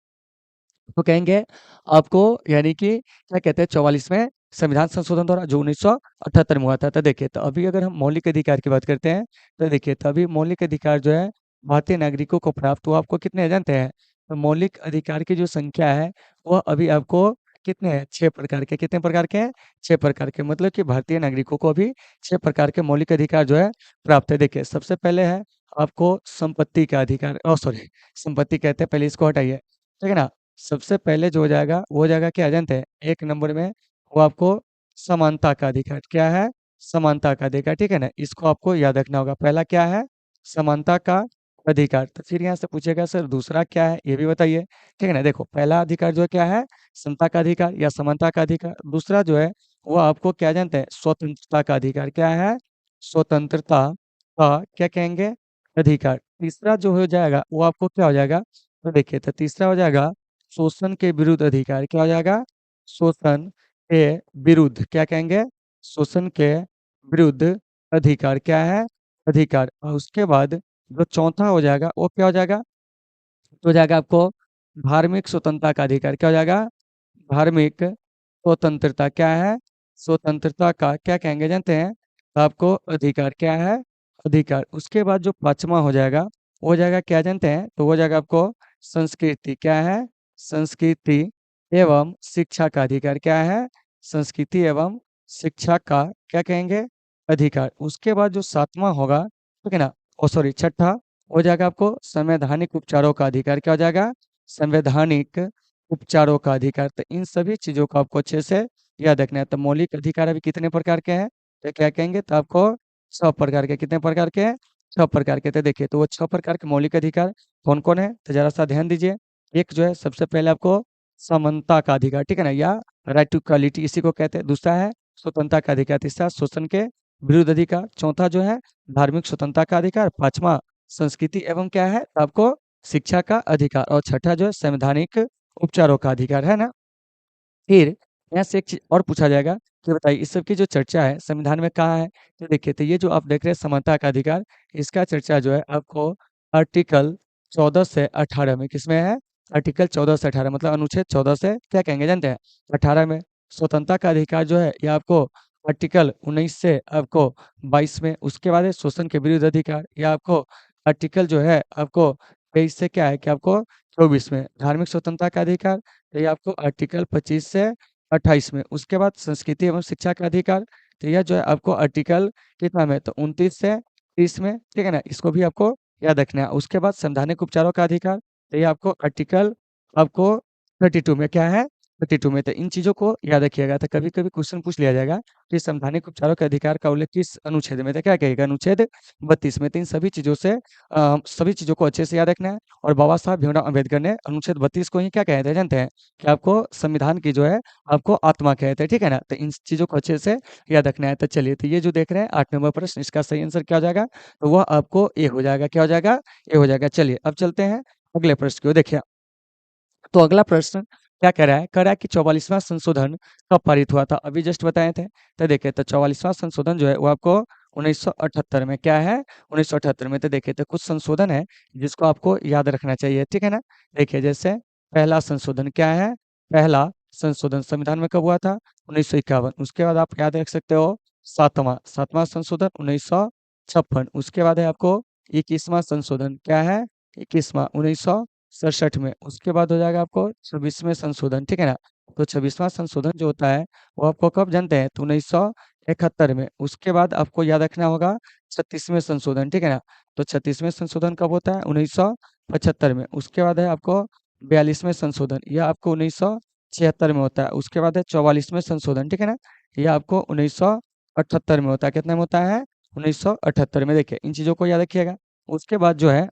तो कहेंगे आपको, यानी कि क्या कहते हैं 44वें संविधान संशोधन द्वारा जो 1978 में हुआ था। तो देखिए तो अभी अगर हम मौलिक अधिकार की बात करते हैं, तो देखिए तो अभी मौलिक अधिकार जो है भारतीय नागरिकों को प्राप्त हुआ आपको कितने हैं जानते हैं, तो मौलिक अधिकार की जो संख्या है वह अभी आपको कितने हैं, 6 प्रकार के। कितने प्रकार के हैं, 6 प्रकार के। मतलब कि भारतीय नागरिकों को अभी 6 प्रकार के मौलिक अधिकार जो है प्राप्त है। देखिए सबसे पहले है आपको संपत्ति का अधिकार, सॉरी संपत्ति कहते हैं, पहले इसको हटाइए, ठीक है ना। सबसे पहले जो हो जाएगा वो हो जाएगा क्या जानते हैं, एक नंबर में वो आपको समानता का अधिकार, क्या है, समानता का अधिकार, ठीक है ना। इसको आपको याद रखना होगा। पहला क्या है, समानता का अधिकार। तो फिर यहाँ से पूछेगा सर दूसरा क्या है, ये भी बताइए, ठीक है ना। देखो पहला अधिकार जो है क्या है, समता का अधिकार या समानता का अधिकार। दूसरा जो है वो आपको क्या जानते हैं, स्वतंत्रता का अधिकार, क्या है, स्वतंत्रता का क्या कहेंगे, अधिकार। तीसरा जो हो जाएगा वो आपको क्या हो जाएगा, तो देखिए तो तीसरा हो जाएगा शोषण के विरुद्ध अधिकार, क्या हो जाएगा, शोषण के विरुद्ध, क्या कहेंगे, शोषण के विरुद्ध अधिकार, क्या है, अधिकार। और उसके बाद जो चौथा हो जाएगा वो क्या हो जाएगा, तो हो जाएगा आपको धार्मिक स्वतंत्रता का अधिकार, क्या हो जाएगा, धार्मिक स्वतंत्रता, क्या है, स्वतंत्रता का क्या कहेंगे जानते हैं, तो आपको अधिकार, क्या है, अधिकार। उसके बाद जो पांचवा हो जाएगा वो हो जाएगा क्या जानते हैं, तो वो हो जाएगा आपको संस्कृति, क्या है, संस्कृति एवं शिक्षा का अधिकार, क्या है, संस्कृति एवं शिक्षा का क्या कहेंगे, अधिकार। उसके बाद जो सातवां होगा, ठीक है ना, ओ सॉरी छठा हो जाएगा आपको संवैधानिक उपचारों का अधिकार, क्या हो जाएगा, संवैधानिक उपचारों का अधिकार। तो इन सभी चीजों को आपको अच्छे से याद रखना है। तो मौलिक अधिकार अभी कितने प्रकार के हैं, तो क्या कहेंगे, तो आपको 6 प्रकार के, कितने प्रकार के हैं, 6 प्रकार के। तो देखिए, तो वो 6 प्रकार के मौलिक अधिकार कौन कौन है, तो जरा सा ध्यान दीजिए। एक जो है सबसे पहले आपको समानता का अधिकार, ठीक है ना, या राइट टू इक्वालिटी इसी को कहते हैं। दूसरा है स्वतंत्रता का अधिकार। तीसरा शोषण के विरुद्ध अधिकार। चौथा जो है धार्मिक स्वतंत्रता का अधिकार। पांचवा संस्कृति एवं क्या है, तो आपको शिक्षा का अधिकार। और छठा जो है संवैधानिक उपचारों का अधिकार, है ना। फिर यहाँ से एक चीज और पूछा जाएगा कि बताइए इस सब की जो चर्चा है संविधान में कहाँ है। तो देखिए, तो ये जो आप देख रहे हैं समानता का अधिकार, इसका चर्चा जो है आपको आर्टिकल 14 से 18 में, किसमें है, आर्टिकल 14 से 18, मतलब अनुच्छेद 14 से क्या कहेंगे जानते हैं, 18 में। स्वतंत्रता का अधिकार जो है ये आपको आर्टिकल 19 से आपको 22 में। उसके बाद है शोषण के विरुद्ध अधिकार, ये आपको आर्टिकल जो है आपको 23 से क्या है कि आपको 24 में। धार्मिक स्वतंत्रता का अधिकार, तो ये आपको आर्टिकल 25 से 28 में। उसके बाद संस्कृति एवं शिक्षा का अधिकार, तो यह जो है आपको आर्टिकल कितना में, तो 29 से 30 में, ठीक है ना, इसको भी आपको याद रखना है। उसके बाद संवैधानिक उपचारों का अधिकार, तो ये आपको आर्टिकल आपको 32 में क्या है, 32 में। तो इन चीजों को याद रखिएगा। तो कभी कभी क्वेश्चन पूछ लिया जाएगा कि संवैधानिक उपचारों के अधिकार का उल्लेख किस अनुच्छेद में, तो क्या कहेगा, अनुच्छेद 32 में। तो इन सभी चीजों से सभी चीजों को अच्छे से याद रखना है। और बाबा साहब भीमराव अम्बेडकर ने अनुच्छेद 32 को ही क्या कहते हैं जानते हैं, कि आपको संविधान की जो है आपको आत्मा कहते हैं, ठीक है ना। तो इन चीजों को अच्छे से याद रखना है। तो चलिए, तो ये जो देख रहे हैं 8 नंबर प्रश्न, इसका सही आंसर क्या हो जाएगा, तो वह आपको ए हो जाएगा। क्या हो जाएगा, ए हो जाएगा। चलिए अब चलते हैं अगले प्रश्न की ओर। देखिए, तो अगला प्रश्न क्या कह रहा है कि 44वां संशोधन कब पारित हुआ था, अभी जस्ट बताए थे। तो देखिए, तो 44वां संशोधन जो है वो आपको 1978 में क्या है, 1978 में। तो देखिए, तो कुछ संशोधन है जिसको आपको याद रखना चाहिए, ठीक है ना। देखिए, जैसे पहला संशोधन क्या है, पहला संशोधन संविधान में कब हुआ था, 1951। उसके बाद आप याद रख सकते हो सातवां सातवां संशोधन 1956। उसके बाद है आपको 21वां संशोधन, क्या है, 21वां 1967 में। उसके बाद हो जाएगा आपको 26वें संशोधन, ठीक है ना। तो 26वां संशोधन जो होता है वो आपको कब जानते हैं, तो 1971 में। उसके बाद आपको याद रखना होगा 36वें संशोधन, ठीक है ना। तो 36वें संशोधन कब होता है, 1975 में। उसके बाद है आपको 42वें संशोधन, यह आपको 1976 में होता है। उसके बाद है 44वें संशोधन, ठीक है ना, यह आपको 1978 में होता है। कितने में होता है, 1978 में। देखिए, इन चीजों को याद रखिएगा। उसके बाद जो है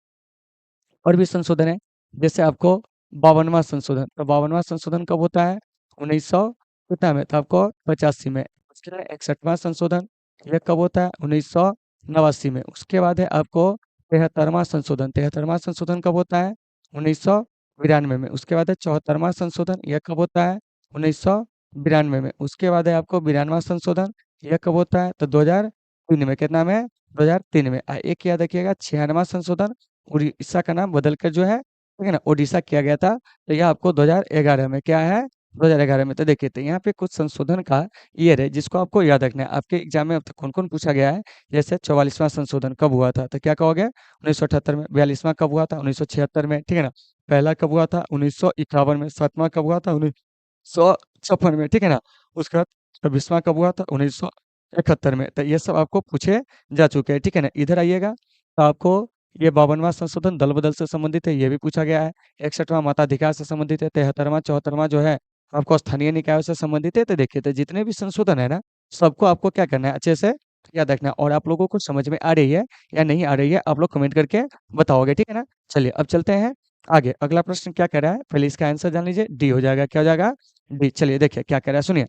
और भी संशोधन है, जैसे आपको 52वां संशोधन, तो 52वां संशोधन कब होता है, 1900 कितना में, तो आपको 85 में। उसके बाद 61वां संशोधन, यह कब होता है, 1989 में। उसके बाद है आपको 73वां संशोधन, 73वां संशोधन कब होता है, 1992 में। उसके बाद है 74वां संशोधन, यह कब होता है, 1992 में। उसके बाद है आपको 92वां संशोधन, यह कब होता है, तो 2003 में। कितना में, 2003 में। एक याद रखिएगा 96वां संशोधन, उड़ीसा का नाम बदलकर जो है, ठीक है ना, ओडिशा किया गया था। तो यह आपको 2011 में क्या है, 2011 में। तो देखिए, तो यहाँ पे कुछ संशोधन का ईयर है जिसको आपको याद रखना है। आपके एग्जाम में अब तक कौन कौन पूछा गया है, जैसे 44वां संशोधन कब हुआ था, तो क्या कहोगे, 1978 में। 42वां कब हुआ था, 1976 में, ठीक है ना। पहला कब हुआ था, 1951 में। सातवां कब हुआ था, 1956 में, ठीक है ना। उसके बाद 26वां कब हुआ था, 1971 में। तो ये सब आपको पूछे जा चुके हैं, ठीक है ना। इधर आइएगा, तो आपको ये 52वां संशोधन दल बदल से संबंधित है, ये भी पूछा गया है। 61वां मताधिकार से संबंधित है। 73वां 74वां जो है आपको स्थानीय निकायों से संबंधित है। तो देखिए, तो जितने भी संशोधन है ना, सबको आपको क्या करना है, अच्छे से याद रखना है। और आप लोगों को समझ में आ रही है या नहीं आ रही है, आप लोग कमेंट करके बताओगे, ठीक है ना। चलिए अब चलते हैं आगे। अगला प्रश्न क्या कह रहा है, पहले इसका आंसर जान लीजिए, डी हो जाएगा। क्या हो जाएगा, डी। चलिए देखिए क्या कह रहा है, सुनिए।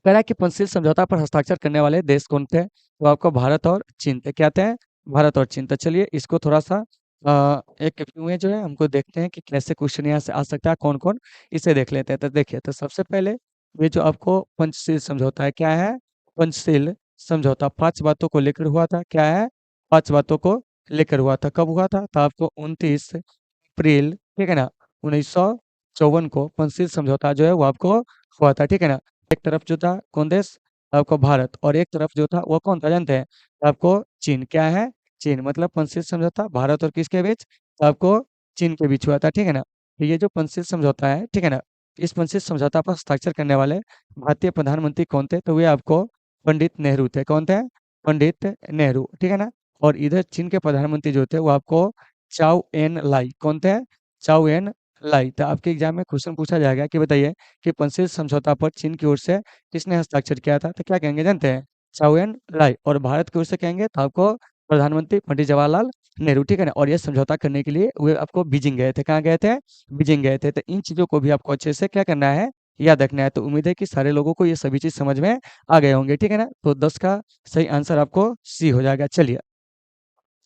कह रहा है कि पंचशील समझौता पर हस्ताक्षर करने वाले देश कौन थे, तो आपको भारत और चीन थे। क्या थे, भारत और चीन। तो चलिए इसको थोड़ा सा एक व्यू में जो है हमको देखते हैं कि कैसे क्वेश्चन यहाँ से आ सकता है, कौन कौन, इसे देख लेते हैं। तो देखिए, तो सबसे पहले ये जो आपको पंचशील समझौता है, क्या है, पंचशील समझौता 5 बातों को लेकर हुआ था। क्या है, 5 बातों को लेकर हुआ था। कब हुआ था, तो आपको 29 अप्रैल, ठीक है ना, 1954 को पंचशील समझौता जो है वो आपको हुआ था, ठीक है ना। एक तरफ जो था कौन देश, आपको भारत, और एक तरफ जो था वो कौन था जानते हैं, आपको चीन। क्या है, चीन। मतलब पंचशील समझौता भारत और किसके बीच, आपको चीन के बीच हुआ था, ठीक है ना। तो ये जो पंचशील समझौता है, ठीक है ना, इस पंचशील समझौता पर हस्ताक्षर करने वाले भारतीय प्रधानमंत्री कौन थे, तो वे आपको पंडित नेहरू थे। कौन थे, पंडित नेहरू, ठीक है ना। और इधर चीन के प्रधानमंत्री जो थे वो आपको चाउ एन लाई। कौन थे, चाउ एन लाई। तो आपके एग्जाम में क्वेश्चन पूछा जाएगा कि बताइए कि पंचशील समझौता पर चीन की ओर से किसने हस्ताक्षर किया था? तो क्या कहेंगे जानते हैं? चाउ एन लाई। और भारत की ओर से कहेंगे तो आपको प्रधानमंत्री पंडित जवाहरलाल नेहरू, ठीक है ना। और ये समझौता करने के लिए वे आपको बीजिंग गए थे। कहाँ गए थे? बीजिंग गए थे। तो इन चीजों को भी आपको अच्छे से क्या करना है, याद रखना है। तो उम्मीद है कि सारे लोगों को ये सभी चीज समझ में आ गए होंगे, ठीक है ना। तो 10 का सही आंसर आपको सी हो जाएगा। चलिए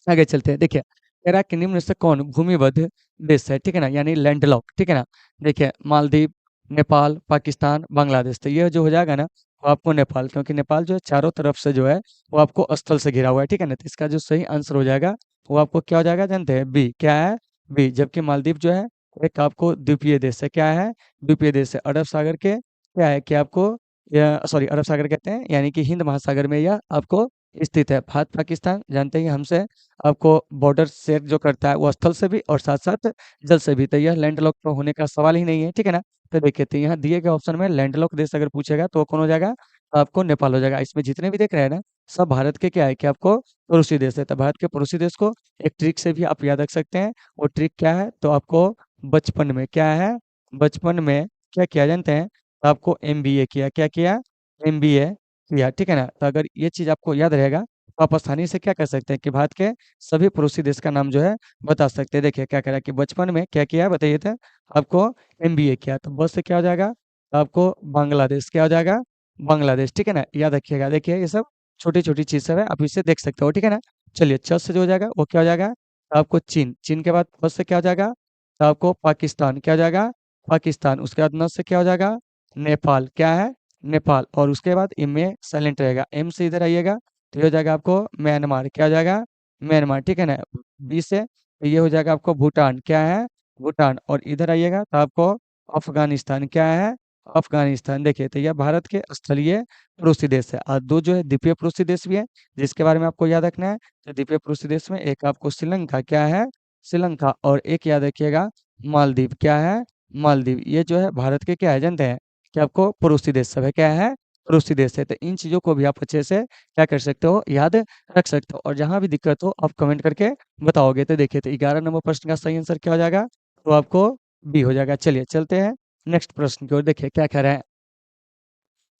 आगे चलते हैं। देखिए कह रहा है कि निम्न में से कौन भूमिबद्ध देश है, ठीक है ना, यानी लैंडलॉक, ठीक है ना। देखिए मालदीव, नेपाल, पाकिस्तान, बांग्लादेश। तो ये जो हो जाएगा ना, वो आपको नेपाल, क्योंकि नेपाल जो है चारों तरफ से जो है वो आपको स्थल से घिरा हुआ है, ठीक है ना। तो इसका जो सही आंसर हो जाएगा वो आपको क्या हो जाएगा जानते हैं? बी। क्या है? बी। जबकि मालदीव जो है एक आपको द्वीपीय देश है। क्या है? द्वीपीय देश है। अरब सागर के क्या है कि आपको, सॉरी अरब सागर कहते हैं, यानी कि हिंद महासागर में यह आपको स्थित है। भारत पाकिस्तान जानते हैं हमसे आपको बॉर्डर शेयर जो करता है वो स्थल से भी और साथ साथ जल से भी। तो यह लैंडलॉक तो होने का सवाल ही नहीं है, ठीक है ना। तो देखिए तो यहाँ दिए गए ऑप्शन में लैंडलॉक देश अगर पूछेगा तो वो कौन हो जाएगा? तो आपको नेपाल हो जाएगा। इसमें जितने भी देख रहे हैं ना, सब भारत के क्या है कि आपको पड़ोसी देश है। तो भारत के पड़ोसी देश को एक ट्रिक से भी आप याद रख सकते हैं। वो ट्रिक क्या है? तो आपको बचपन में क्या है, बचपन में क्या किया जानते हैं? तो आपको एमबीए किया। क्या किया? एमबीए किया, ठीक है ना। तो अगर ये चीज आपको याद रहेगा तो आप आसानी से क्या कर सकते हैं कि भारत के सभी पड़ोसी देश का नाम जो है बता सकते हैं। देखिए क्या कह रहा है कि बचपन में क्या किया बताइए तो? आपको एमबीए किया। तो बस से क्या हो जाएगा? तो आपको बांग्लादेश क्या हो जाएगा? बांग्लादेश, ठीक है ना। याद रखिएगा। देखिए ये सब छोटी छोटी चीज सब है, आप इसे देख सकते हो, ठीक है ना। चलिए च से जो हो जाएगा वो क्या हो जाएगा? तो आपको चीन। चीन के बाद बस से क्या हो जाएगा? तो आपको पाकिस्तान क्या हो जाएगा? पाकिस्तान। उसके बाद न से क्या हो जाएगा? नेपाल। क्या है? नेपाल। और उसके बाद एम में साइलेंट रहेगा, एम से इधर आइएगा तो ये हो जाएगा आपको म्यांमार। क्या हो जाएगा? म्यांमार, ठीक है ना। बी से तो ये हो जाएगा आपको भूटान। क्या है? भूटान। और इधर आइएगा तो आपको अफगानिस्तान। क्या है? अफगानिस्तान। देखिए तो यह भारत के स्थलीय पड़ोसी देश है। और दो जो है द्वीपीय पड़ोसी देश भी है जिसके बारे में आपको याद रखना है। तो द्वीपीय पड़ोसी देश में एक आपको श्रीलंका। क्या है? श्रीलंका। और एक याद रखिएगा मालदीव। क्या है? मालदीव। ये जो है भारत के क्या है जानते हैं कि आपको पड़ोसी देश सब है। क्या है? पड़ोसी देश है। तो इन चीजों को भी आप अच्छे से क्या कर सकते हो, याद रख सकते हो। और जहां भी दिक्कत हो आप कमेंट करके बताओगे। तो देखिए तो 11 नंबर प्रश्न का सही आंसर क्या हो जाएगा? तो आपको बी हो जाएगा। चलिए चलते हैं नेक्स्ट प्रश्न की ओर। देखिए क्या कह रहे हैं।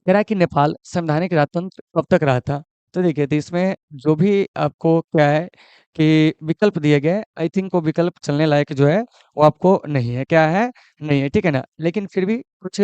कह रहा है कि नेपाल संवैधानिक राजतंत्र कब तक रहा था? तो देखिए तो इसमें जो भी आपको क्या है कि विकल्प दिए गए, आई थिंक वो विकल्प चलने लायक जो है वो आपको नहीं है। क्या है? नहीं है, ठीक है ना। लेकिन फिर भी कुछ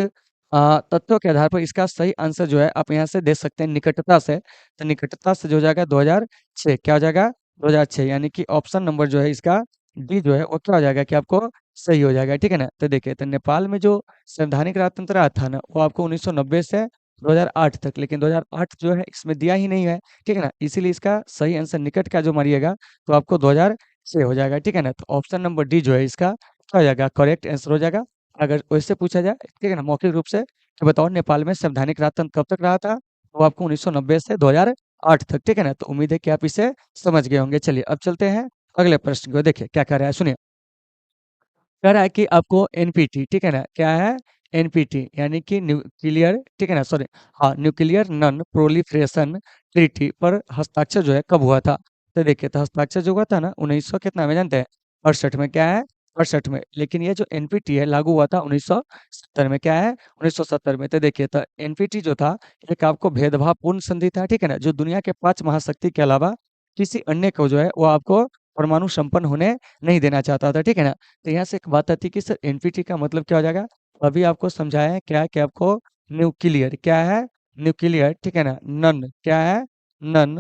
तथ्यों के आधार पर इसका सही आंसर जो है आप यहाँ से दे सकते हैं निकटता से। तो निकटता से जो हो जाएगा 2006। क्या हो जाएगा? 2006। यानी कि ऑप्शन नंबर जो है इसका डी जो है वो क्या हो जाएगा कि आपको सही हो जाएगा, ठीक है ना। तो देखिए तो नेपाल में जो संवैधानिक राजतंत्र रहा था ना वो आपको 1990 से 2008 तक, लेकिन 2008 जो है इसमें दिया ही नहीं है, ठीक है ना। इसीलिए इसका सही आंसर निकट का जो मारिएगा तो आपको 2006 हो जाएगा, ठीक है ना। तो ऑप्शन नंबर डी जो है इसका क्या हो जाएगा? करेक्ट आंसर हो जाएगा। अगर वैसे पूछा जाए, ठीक है ना, मौखिक रूप से कि बताओ नेपाल में संवैधानिक राजतंत्र कब तक रहा था, वो आपको 1990 से 2008 तक, ठीक है ना। तो उम्मीद है कि आप इसे समझ गए होंगे। चलिए अब चलते हैं अगले प्रश्न को। देखिए क्या कह रहा है, सुनिए। कह रहा है कि आपको एनपीटी, ठीक है ना, क्या है? एनपीटी यानी कि न्यूक्लियर, ठीक है ना, सॉरी, हाँ, न्यूक्लियर नॉन प्रोलिफरेशन ट्रीटी पर हस्ताक्षर जो है कब हुआ था? तो देखिए तो हस्ताक्षर जो हुआ था ना 1900 कितना में जानते हैं? 68 में। क्या है? 68 में। लेकिन ये जो एनपीटी है लागू हुआ था 1970 में। क्या है? 1970 में। तो देखिए तो एनपीटी जो था एक आपको भेदभावपूर्ण संधि था, ठीक है ना, जो दुनिया के 5 महाशक्ति के अलावा किसी अन्य को जो है वो आपको परमाणु संपन्न होने नहीं देना चाहता था, ठीक है ना। तो यहाँ से एक बात आती है कि सर एनपीटी का मतलब क्या हो जाएगा? अभी आपको समझाया है क्या है कि आपको न्यूक्लियर। क्या है? न्यूक्लियर, ठीक है ना। नन क्या है? नन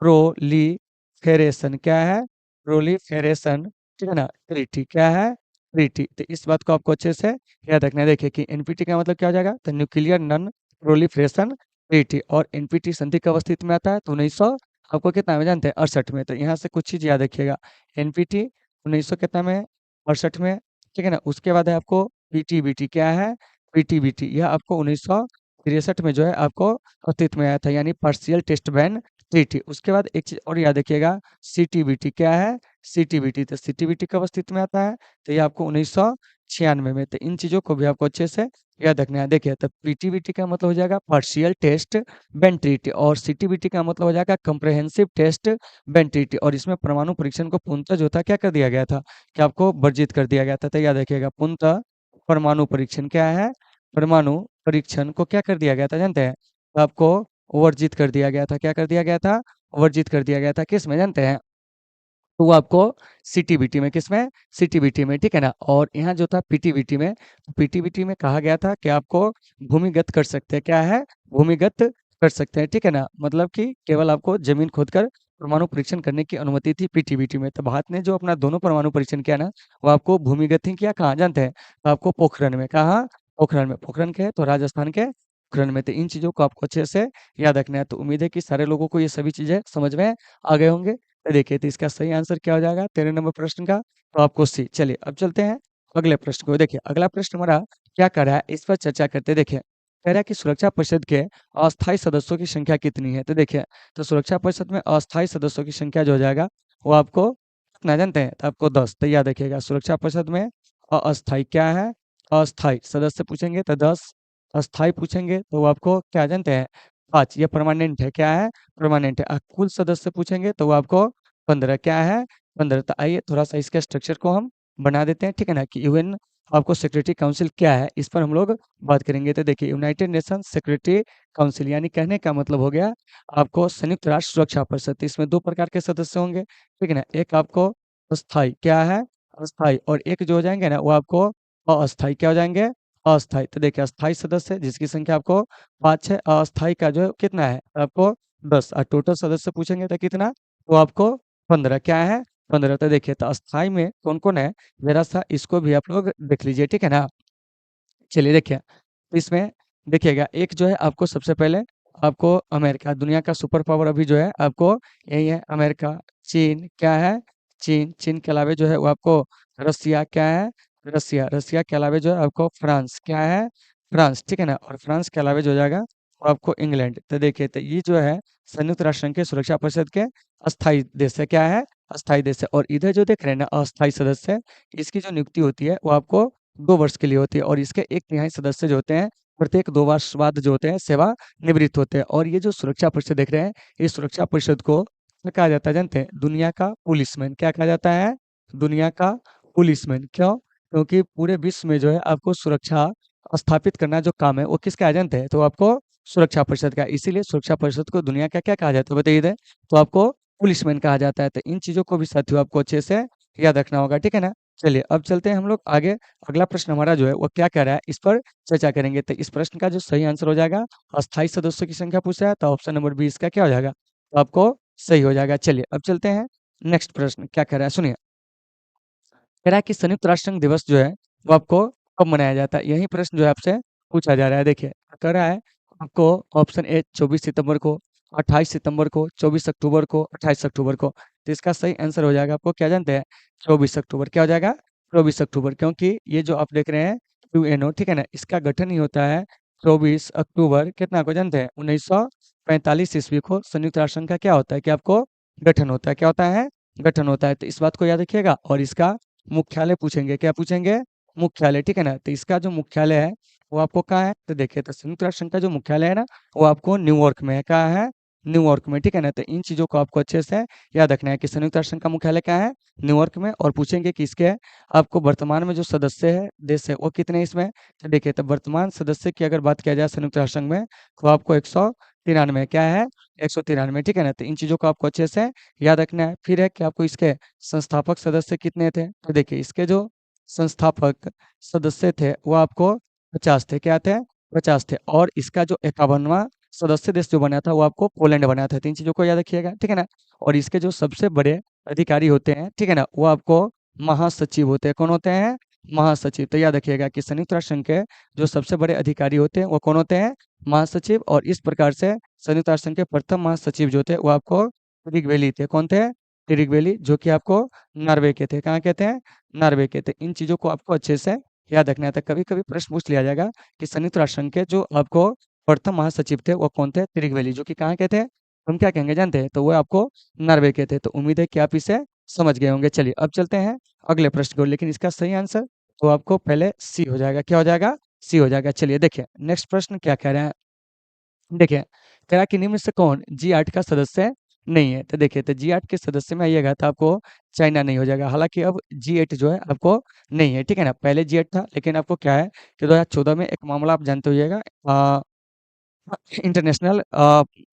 प्रोलीफेरेशन। क्या है? प्रोलीफेरेशन, ठीक है ना। ट्रीटी क्या है? ट्रीटी। तो इस बात को आपको अच्छे से याद रखना है। देखिए कि एनपीटी का मतलब क्या हो जाएगा? तो न्यूक्लियर नन प्रोलीफरेशन ट्रीटी। और एनपीटी संधि कब अस्तित्व में आता है? तो 1900 आपको कितना में जानते हैं? 68 में। तो यहाँ से कुछ चीज याद रखिएगा। एनपीटी 1900 कितना में? 68 में, ठीक है ना। उसके बाद है आपको पीटीबीटी। क्या है? पीटीबीटी। यह आपको 1963 में जो है आपको अस्तित्व में आया था, यानी पार्शियल टेस्ट बैन ट्रीटी। उसके बाद एक चीज और याद रखिएगा, सीटीबीटी। क्या है? सीटीबीटी। तो सीटीबीटी कब अस्तित्व में आता है? तो ये आपको 1996 में। तो इन चीजों को भी आपको अच्छे से याद रखना है। देखिए, तो पीटीबीटी का मतलब हो जाएगा पार्शियल टेस्ट बेंटिटी, और सीटीबीटी का मतलब हो जाएगा कंप्रेहेंसिव टेस्ट बेंटिटी। और इसमें परमाणु परीक्षण को पूर्णतः जो था क्या कर दिया गया था, कि आपको वर्जित कर दिया गया था। तो याद रखिएगा, पूर्णतः परमाणु परीक्षण क्या है, परमाणु परीक्षण को क्या कर दिया गया था जानते हैं, तो आपको वर्जित कर दिया गया था। क्या कर दिया गया था, वर्जित कर दिया गया था। किस में जानते हैं, तो वो आपको सीटीबीटी में, किसमें, सीटीबीटी में, ठीक है ना। और यहाँ जो था पीटीबीटी में, पीटीबीटी में कहा गया था कि आपको भूमिगत कर सकते हैं, क्या है, भूमिगत कर सकते हैं, ठीक है ना। मतलब कि केवल आपको जमीन खोदकर परमाणु परीक्षण करने की अनुमति थी पीटीबीटी में। तो भारत ने जो अपना दोनों परमाणु परीक्षण किया ना, वो आपको भूमिगत ही किया। कहाँ जानते हैं, तो आपको पोखरण में। कहाँ, पोखरण में। पोखरण के है तो राजस्थान के पोखरण में। तो इन चीजों को आपको अच्छे से याद रखना है। तो उम्मीद है कि सारे लोगों को ये सभी चीजें समझ में आ गए होंगे। तो देखिए, तो इसका सही आंसर क्या हो जाएगा 13 नंबर प्रश्न का, तो आपको सी। चलिए अब चलते हैं अगले प्रश्न को। देखिए, अगला प्रश्न हमारा क्या कर रहा है, इस पर चर्चा करते हैं। देखिए, कह रहा है कि सुरक्षा परिषद के अस्थायी सदस्यों की संख्या कितनी है। तो देखिए, तो सुरक्षा परिषद में अस्थायी सदस्यों की संख्या जो हो जाएगा, वो आपको कितना जानते हैं, तो आपको 10। तो याद रखिएगा, सुरक्षा परिषद में अस्थायी क्या है, अस्थायी सदस्य पूछेंगे तो 10, अस्थायी पूछेंगे तो वो आपको क्या जानते हैं, 5। ये परमानेंट है, क्या है, परमानेंट है। कुल सदस्य पूछेंगे तो वो आपको 15, क्या है, 15। तो आइए थोड़ा सा इसके स्ट्रक्चर को हम बना देते हैं, ठीक है ना, कि यूएन आपको सिक्योरिटी काउंसिल क्या है, इस पर हम लोग बात करेंगे। तो देखिए, यूनाइटेड नेशन सिक्योरिटी काउंसिल, यानी कहने का मतलब हो गया आपको संयुक्त राष्ट्र सुरक्षा परिषद। तो इसमें दो प्रकार के सदस्य होंगे, ठीक है ना। एक आपको अस्थाई, क्या है, अस्थाई। और एक जो हो जाएंगे ना, वो आपको अस्थाई, क्या हो जाएंगे, अस्थाई। तो देखिए, अस्थाई सदस्य जिसकी संख्या आपको 5 है, अस्थाई का जो कितना है, आपको 10। और टोटल सदस्य पूछेंगे तो कितना, तो आपको 15, क्या है, 15। तो देखिए, तो अस्थाई में कौन कौन है, जरा सा इसको भी आप लोग देख लीजिए, ठीक है ना। चलिए देखिए, तो इसमें देखिएगा, एक जो है आपको सबसे पहले आपको अमेरिका, दुनिया का सुपर पावर अभी जो है आपको यही है, अमेरिका। चीन, क्या है, चीन। चीन के अलावे जो है वो आपको रसिया, क्या है, रसिया। रसिया के अलावे जो है आपको फ्रांस, क्या है, फ्रांस, ठीक है ना। और फ्रांस के अलावे जो हो जाएगा वो आपको इंग्लैंड। तो देखिए, तो ये जो है संयुक्त राष्ट्र संघ के सुरक्षा परिषद के अस्थायी देश है, क्या है, अस्थायी देश है। और इधर जो देख रहे हैं ना, अस्थायी सदस्य, इसकी जो नियुक्ति होती है वो आपको 2 वर्ष के लिए होती है। और इसके 1/3 सदस्य जो होते हैं प्रत्येक 2 वर्ष बाद जो होते हैं सेवा निवृत्त होते हैं। और ये जो सुरक्षा परिषद देख रहे हैं, इस सुरक्षा परिषद को क्या कहा जाता है जानते हैं, दुनिया का पुलिसमैन। क्या कहा जाता है, दुनिया का पुलिसमैन। क्यों, क्योंकि पूरे विश्व में जो है आपको सुरक्षा स्थापित करना जो काम है वो किसका है जानते हैं, तो आपको सुरक्षा परिषद का है। इसीलिए सुरक्षा परिषद को दुनिया का क्या कहा जाता है बताइए इधर, तो आपको पुलिसमैन कहा जाता है। तो इन चीजों को भी साथियों आपको अच्छे से याद रखना होगा, ठीक है ना। चलिए अब चलते हैं हम लोग आगे। अगला प्रश्न हमारा जो है वो क्या कह रहा है, इस पर चर्चा करेंगे। तो इस प्रश्न का जो सही आंसर हो जाएगा, अस्थायी सदस्यों की संख्या पूछ रहा है, तो ऑप्शन नंबर 20 का क्या हो जाएगा, तो आपको सही हो जाएगा। चलिए अब चलते हैं नेक्स्ट प्रश्न, क्या कह रहा है सुनिए। कह रहा है कि संयुक्त राष्ट्र संघ दिवस जो है वो आपको कब मनाया जाता है, यही प्रश्न जो है आपसे पूछा जा रहा है। देखिए, कह रहा है आपको ऑप्शन ए 24 सितंबर को, 28 सितंबर को, 24 अक्टूबर को, 28 अक्टूबर को। तो इसका सही आंसर हो जाएगा, आपको क्या जानते हैं, 24 अक्टूबर। क्या हो जाएगा, 24 अक्टूबर। क्योंकि ये जो आप देख रहे हैं यूएनओ, ठीक है ना, इसका गठन ही होता है 24 अक्टूबर, कितना को जानते हैं, 1945 ईस्वी को संयुक्त राष्ट्र संघ का क्या होता है, कि आपको गठन होता है, क्या होता है, गठन होता है। तो इस बात को याद रखिएगा। और इसका मुख्यालय पूछेंगे, क्या पूछेंगे, मुख्यालय, ठीक है ना। तो इसका जो मुख्यालय है वो आपको कहाँ है, तो देखिए, तो संयुक्त राष्ट्र संघ का जो मुख्यालय है ना, वो आपको न्यूयॉर्क में है। कहाँ है, न्यूयॉर्क में, ठीक है ना। तो इन चीजों को आपको अच्छे से याद रखना है कि संयुक्त राष्ट्र संघ का मुख्यालय क्या है, न्यूयॉर्क में। और पूछेंगे कि इसके आपको वर्तमान में जो सदस्य है देश है वो कितने हैं इसमें। तो देखिए, तो वर्तमान सदस्य की अगर बात किया जाए संयुक्त राष्ट्र संघ में, तो आपको 193, क्या है, 193, ठीक है ना। तो इन चीजों को आपको अच्छे से याद रखना है। फिर है कि आपको इसके संस्थापक सदस्य कितने थे, तो देखिए, इसके जो संस्थापक सदस्य थे वो आपको 50 थे, क्या थे, 50 थे। और इसका जो 51वां सदस्य देश जो बना था वो आपको पोलैंड बना था। तीन चीजों को याद रखिएगा, ठीक है ना। और इसके जो सबसे बड़े अधिकारी होते हैं, ठीक है ना, वो आपको महासचिव होते हैं। कौन होते हैं, महासचिव। तो याद रखिएगा कि संयुक्त राष्ट्र संघ के जो सबसे बड़े अधिकारी होते हैं वो कौन होते हैं, महासचिव। और इस प्रकार से संयुक्त राष्ट्र संघ के प्रथम महासचिव जो थे वो आपको ऋग्वेली थे। कौन थे, ऋग्वेली, जो कि आपको नॉर्वे के थे। कहाँ के थे, नॉर्वे के थे। इन चीजों को आपको अच्छे से याद रखना था। कभी कभी प्रश्न पूछ लिया जाएगा कि संयुक्त राष्ट्र संघ के जो आपको प्रथम महासचिव थे वो कौन थे, ऋग्वेली, जो कि कहाँ के थे, हम क्या कहेंगे जानते हैं, तो वो आपको नॉर्वे के थे। तो उम्मीद है कि आप इसे समझ गए होंगे। चलिए अब चलते हैं अगले प्रश्न को। लेकिन इसका सही आंसर तो आपको पहले सी हो जाएगा, क्या हो जाएगा, सी हो जाएगा। चलिए देखिए नेक्स्ट प्रश्न क्या कह रहे हैं। देखिए, कह रहा है कि निम्न में से कौन जी8 का सदस्य नहीं है? तो देखिए, तो जी8 के सदस्य में आइएगा तो आपको चाइना नहीं हो जाएगा। हालाँकि अब जी8 जो है आपको नहीं है, ठीक है ना? पहले जी8 था, लेकिन आपको क्या है कि 2014 में एक मामला आप जानते होइएगा इंटरनेशनल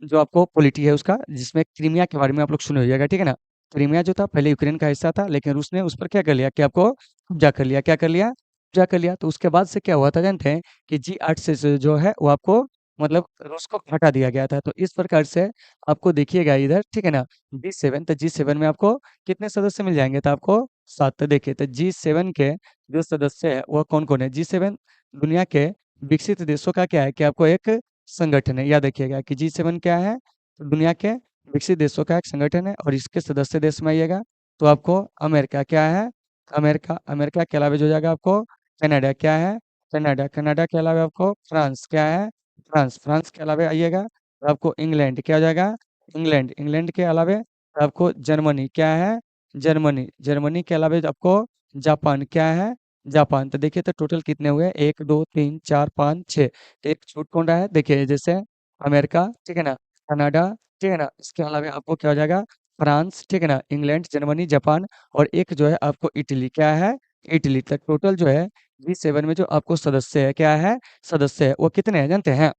जो आपको पॉलिटी है उसका, जिसमें क्रीमिया के बारे में आप लोग सुने होइएगा, ठीक है ना? क्रीमिया जो था पहले यूक्रेन का हिस्सा था, लेकिन रूस ने उस पर क्या कर लिया कि आपको कब्ज़ा कर लिया। क्या कर लिया? कब्ज़ा कर लिया। तो उसके बाद से क्या हुआ था जानते हैं कि जी8 से जो है वो आपको मतलब रूस को हटा दिया गया था। तो इस प्रकार से आपको देखिएगा इधर, ठीक है ना? जी7 तो जी7 में आपको कितने सदस्य मिल जाएँगे? तो आपको 7। तो देखिए, तो जी7 के जो सदस्य हैं वो कौन-कौन है? जी7 दुनिया के विकसित देशों का क्या है कि आपको एक संगठन है। याद रखिएगा कि जी7 क्या है? तो दुनिया के विकसित देशों का एक संगठन है और इसके सदस्य देश में आइएगा तो आपको अमेरिका क्या है? अमेरिका, अमेरिका के अलावा जो हो जाएगा आपको कनाडा क्या है? कनाडा, कनाडा के अलावा आपको फ्रांस क्या है? फ्रांस, फ्रांस के अलावा आइएगा तो आपको इंग्लैंड क्या हो जाएगा? इंग्लैंड, इंग्लैंड के अलावा आपको जर्मनी क्या है? जर्मनी, जर्मनी के अलावा आपको जापान क्या है? जापान। तो देखिए तो टोटल कितने हुए? 1, 2, 3, 4, 5, 6। एक छूट कौन रहा है? देखिए जैसे अमेरिका, ठीक है ना? कनाडा, ठीक है ना? इसके अलावा आपको क्या हो जाएगा? फ्रांस, ठीक है ना? इंग्लैंड, जर्मनी, जापान और एक जो है आपको इटली, क्या है? इटली। तक टोटल जो है जी7 में जो आपको सदस्य है, क्या है? सदस्य है, वो कितने हैं जानते हैं?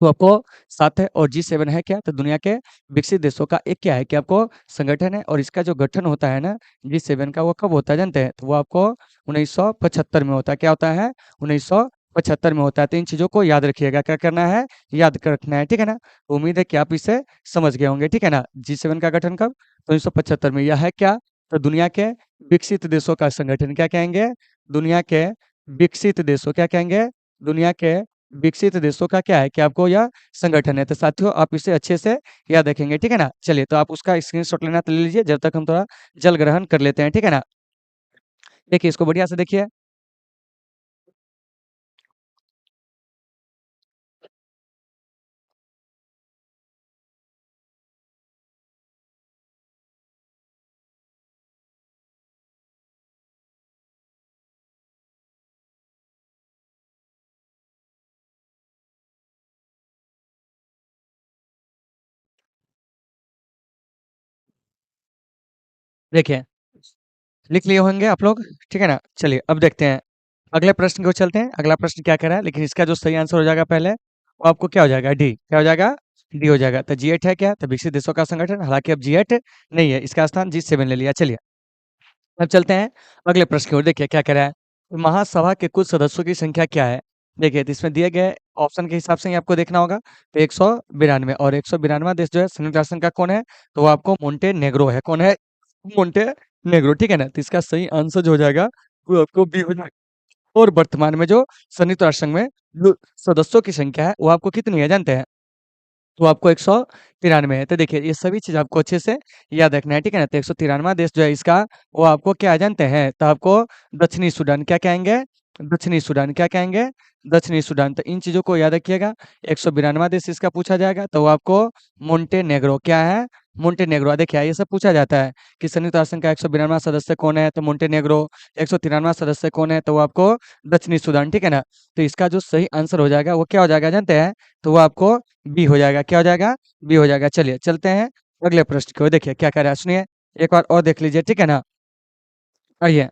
तो आपको 7 है और जी7 है क्या? तो दुनिया के विकसित देशों का एक क्या है कि आपको संगठन है और इसका जो गठन होता है ना जी7 का वो कब होता है जानते हैं? तो वो आपको 1975 में होता है। क्या होता है? 1975 में होता है। तो इन चीज़ों को याद रखिएगा। क्या करना है? याद कर रखना है, ठीक है ना? तो उम्मीद है कि आप इसे समझ गए होंगे, ठीक है ना? जी7 का गठन कब? 1975 में। यह है क्या? तो दुनिया के विकसित देशों का संगठन। क्या कहेंगे? दुनिया के विकसित देशों क्या कहेंगे? दुनिया के विकसित देशों का क्या है कि आपको यह संगठन है। तो साथियों आप इसे अच्छे से याद रखेंगे, ठीक है ना? चलिए तो आप उसका स्क्रीनशॉट लेना तो ले लीजिए जब तक हम थोड़ा जल ग्रहण कर लेते हैं, ठीक है ना? देखिए इसको बढ़िया से देखिए। देखिए, लिख लिए होंगे आप लोग, ठीक है ना? चलिए अब देखते हैं, अगले प्रश्न को चलते हैं। अगला प्रश्न क्या कह रहा है? लेकिन इसका जो सही आंसर हो जाएगा पहले, वो आपको क्या हो जाएगा? डी। क्या हो जाएगा? डी हो जाएगा। तो जी8 है क्या? तो विकसित देशों का संगठन। हालाँकि अब जी8 नहीं है, इसका स्थान जी7 ले लिया। चलिए। अब चलते हैं अगले प्रश्न की ओर। देखिए क्या कह रहा है, महासभा के कुल सदस्यों की संख्या क्या है? देखिए तो इसमें दिए गए ऑप्शन के हिसाब से ही आपको देखना होगा। तो 192 और 192वां देश जो है संयुक्त राष्ट्र संघ का कौन है? तो वो आपको मोंटेनेग्रो है। कौन है? मोंटेनेग्रो, ठीक है ना? तो इसका सही आंसर जो हो जाएगा वो आपको बी हो जाएगा। और वर्तमान में जो संयुक्त राष्ट्र संघ में जो सदस्यों की संख्या है वो आपको कितनी है जानते हैं? तो आपको 193 है। तो देखिए ये सभी चीज़ आपको अच्छे से याद रखना है, ठीक है ना? तो 193वां देश जो है इसका वो आपको क्या जानते हैं? तो आपको दक्षिणी सूडान क्या कहेंगे? दक्षिणी सूडान क्या कहेंगे? दक्षिणी सूडान। तो इन चीज़ों को याद रखिएगा। 192वां देश इसका पूछा जाएगा तो वो आपको मोंटेनेग्रो क्या है? मोंटेनेग्रो। देखिए ये सब पूछा जाता है कि संयुक्त राष्ट्र संघ का 192वां सदस्य कौन है? तो मोंटेनेग्रो। 193वां सदस्य कौन है? तो वो आपको दक्षिणी सूडान, ठीक है ना? तो इसका जो सही आंसर हो जाएगा वो क्या हो जाएगा जानते हैं? तो वो आपको बी हो जाएगा। क्या हो जाएगा? बी हो जाएगा। चलिए चलते हैं अगले प्रश्न की ओर। देखिए क्या कह रहा है सुनिए, एक बार और देख लीजिए, ठीक है ना? आइए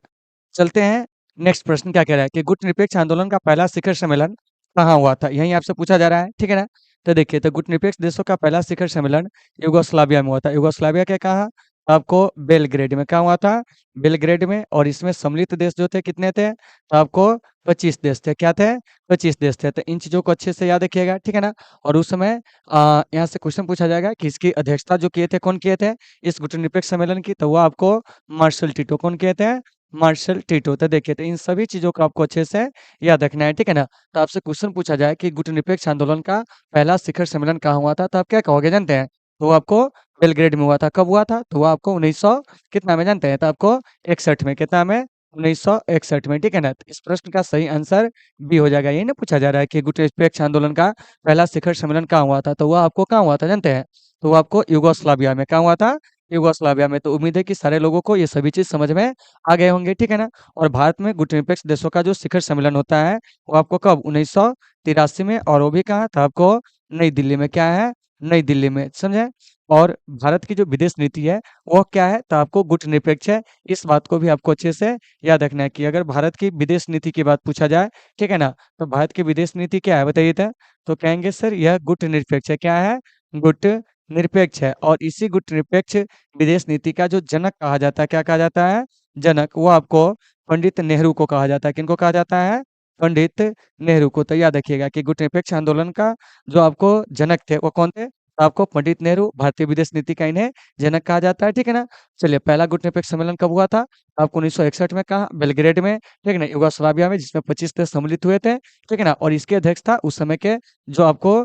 चलते हैं नेक्स्ट प्रश्न क्या कह रहा है कि गुटनिरपेक्ष आंदोलन का पहला शिखर सम्मेलन कहाँ हुआ था? यही आपसे पूछा जा रहा है, ठीक है ना? तो देखिए तो गुटनिरपेक्ष देशों का पहला शिखर सम्मेलन युगोस्लाविया में हुआ था। युगोस्लाविया के कहाँ? आपको बेलग्रेड में। कहाँ हुआ था? बेलग्रेड में। और इसमें सम्मिलित देश जो थे कितने थे? तो आपको 25 देश थे। क्या थे? 25 देश थे। तो इन चीज़ों को अच्छे से याद रखिएगा, ठीक है ना? और उस समय यहाँ से क्वेश्चन पूछा जाएगा कि इसकी अध्यक्षता जो किए थे कौन किए थे इस गुटनिरपेक्ष सम्मेलन की? तो वो आपको मार्शल टीटो। कौन किए थे? Marshal Tito. तो देखिए तो इन सभी चीज़ों को आपको अच्छे से याद रखना है, ठीक है ना? तो आपसे क्वेश्चन पूछा जाए कि गुटनिरपेक्ष आंदोलन का पहला शिखर सम्मेलन कहाँ हुआ था? तो आप क्या कहोगे जानते हैं? तो वो आपको बेलग्रेड में हुआ था। कब हुआ था? तो वो आपको 1900 कितना में जानते हैं? तो आपको 61 में। कितना में? 1961 में, ठीक है ना? तो इस प्रश्न का सही आंसर बी हो जाएगा। यही ना पूछा जा रहा है कि गुटनिरपेक्ष आंदोलन का पहला शिखर सम्मेलन कहाँ हुआ था? तो वो आपको कहाँ हुआ था जानते हैं? तो वो आपको युगोस्लाविया में। कहाँ हुआ था? युगोस्लाविया में। तो उम्मीद है कि सारे लोगों को ये सभी चीज़ समझ में आ गए होंगे, ठीक है ना? और भारत में गुटनिरपेक्ष देशों का जो शिखर सम्मेलन होता है, वो आपको कब 1983 में, और वो भी कहाँ था आपको? नई दिल्ली में। क्या है? नई दिल्ली में, समझे? और भारत की जो विदेश नीति है, वो क्या है? तो आपको गुटनिरपेक्ष है। इस बात को भी आपको अच्छे से याद रखना है कि अगर भारत की विदेश नीति की बात पूछा जाए, ठीक है ना? तो भारत की विदेश नीति क्या है बताइए तो? तो कहेंगे सर यह गुटनिरपेक्ष है। क्या है? गुटनिरपेक्ष है। और इसी गुटनिरपेक्ष विदेश नीति का जो जनक कहा जाता है, क्या कहा जाता है? जनक। वो आपको पंडित नेहरू को कहा जाता है। किनको कहा जाता है? पंडित नेहरू को। तो याद रखिएगा कि गुटनिरपेक्ष आंदोलन का जो आपको जनक थे, वो कौन थे? तो आपको पंडित नेहरू, भारतीय विदेश नीति का इन्हें जनक कहा जाता है, ठीक है ना? चलिए, पहला गुटनिरपेक्ष सम्मेलन कब हुआ था? आपको 1961 में कहा बेलग्रेड में, ठीक है ना? युगोस्लाविया में, जिसमें 25 देश सम्मिलित हुए थे, ठीक है ना? और इसके अध्यक्ष था उस समय के जो आपको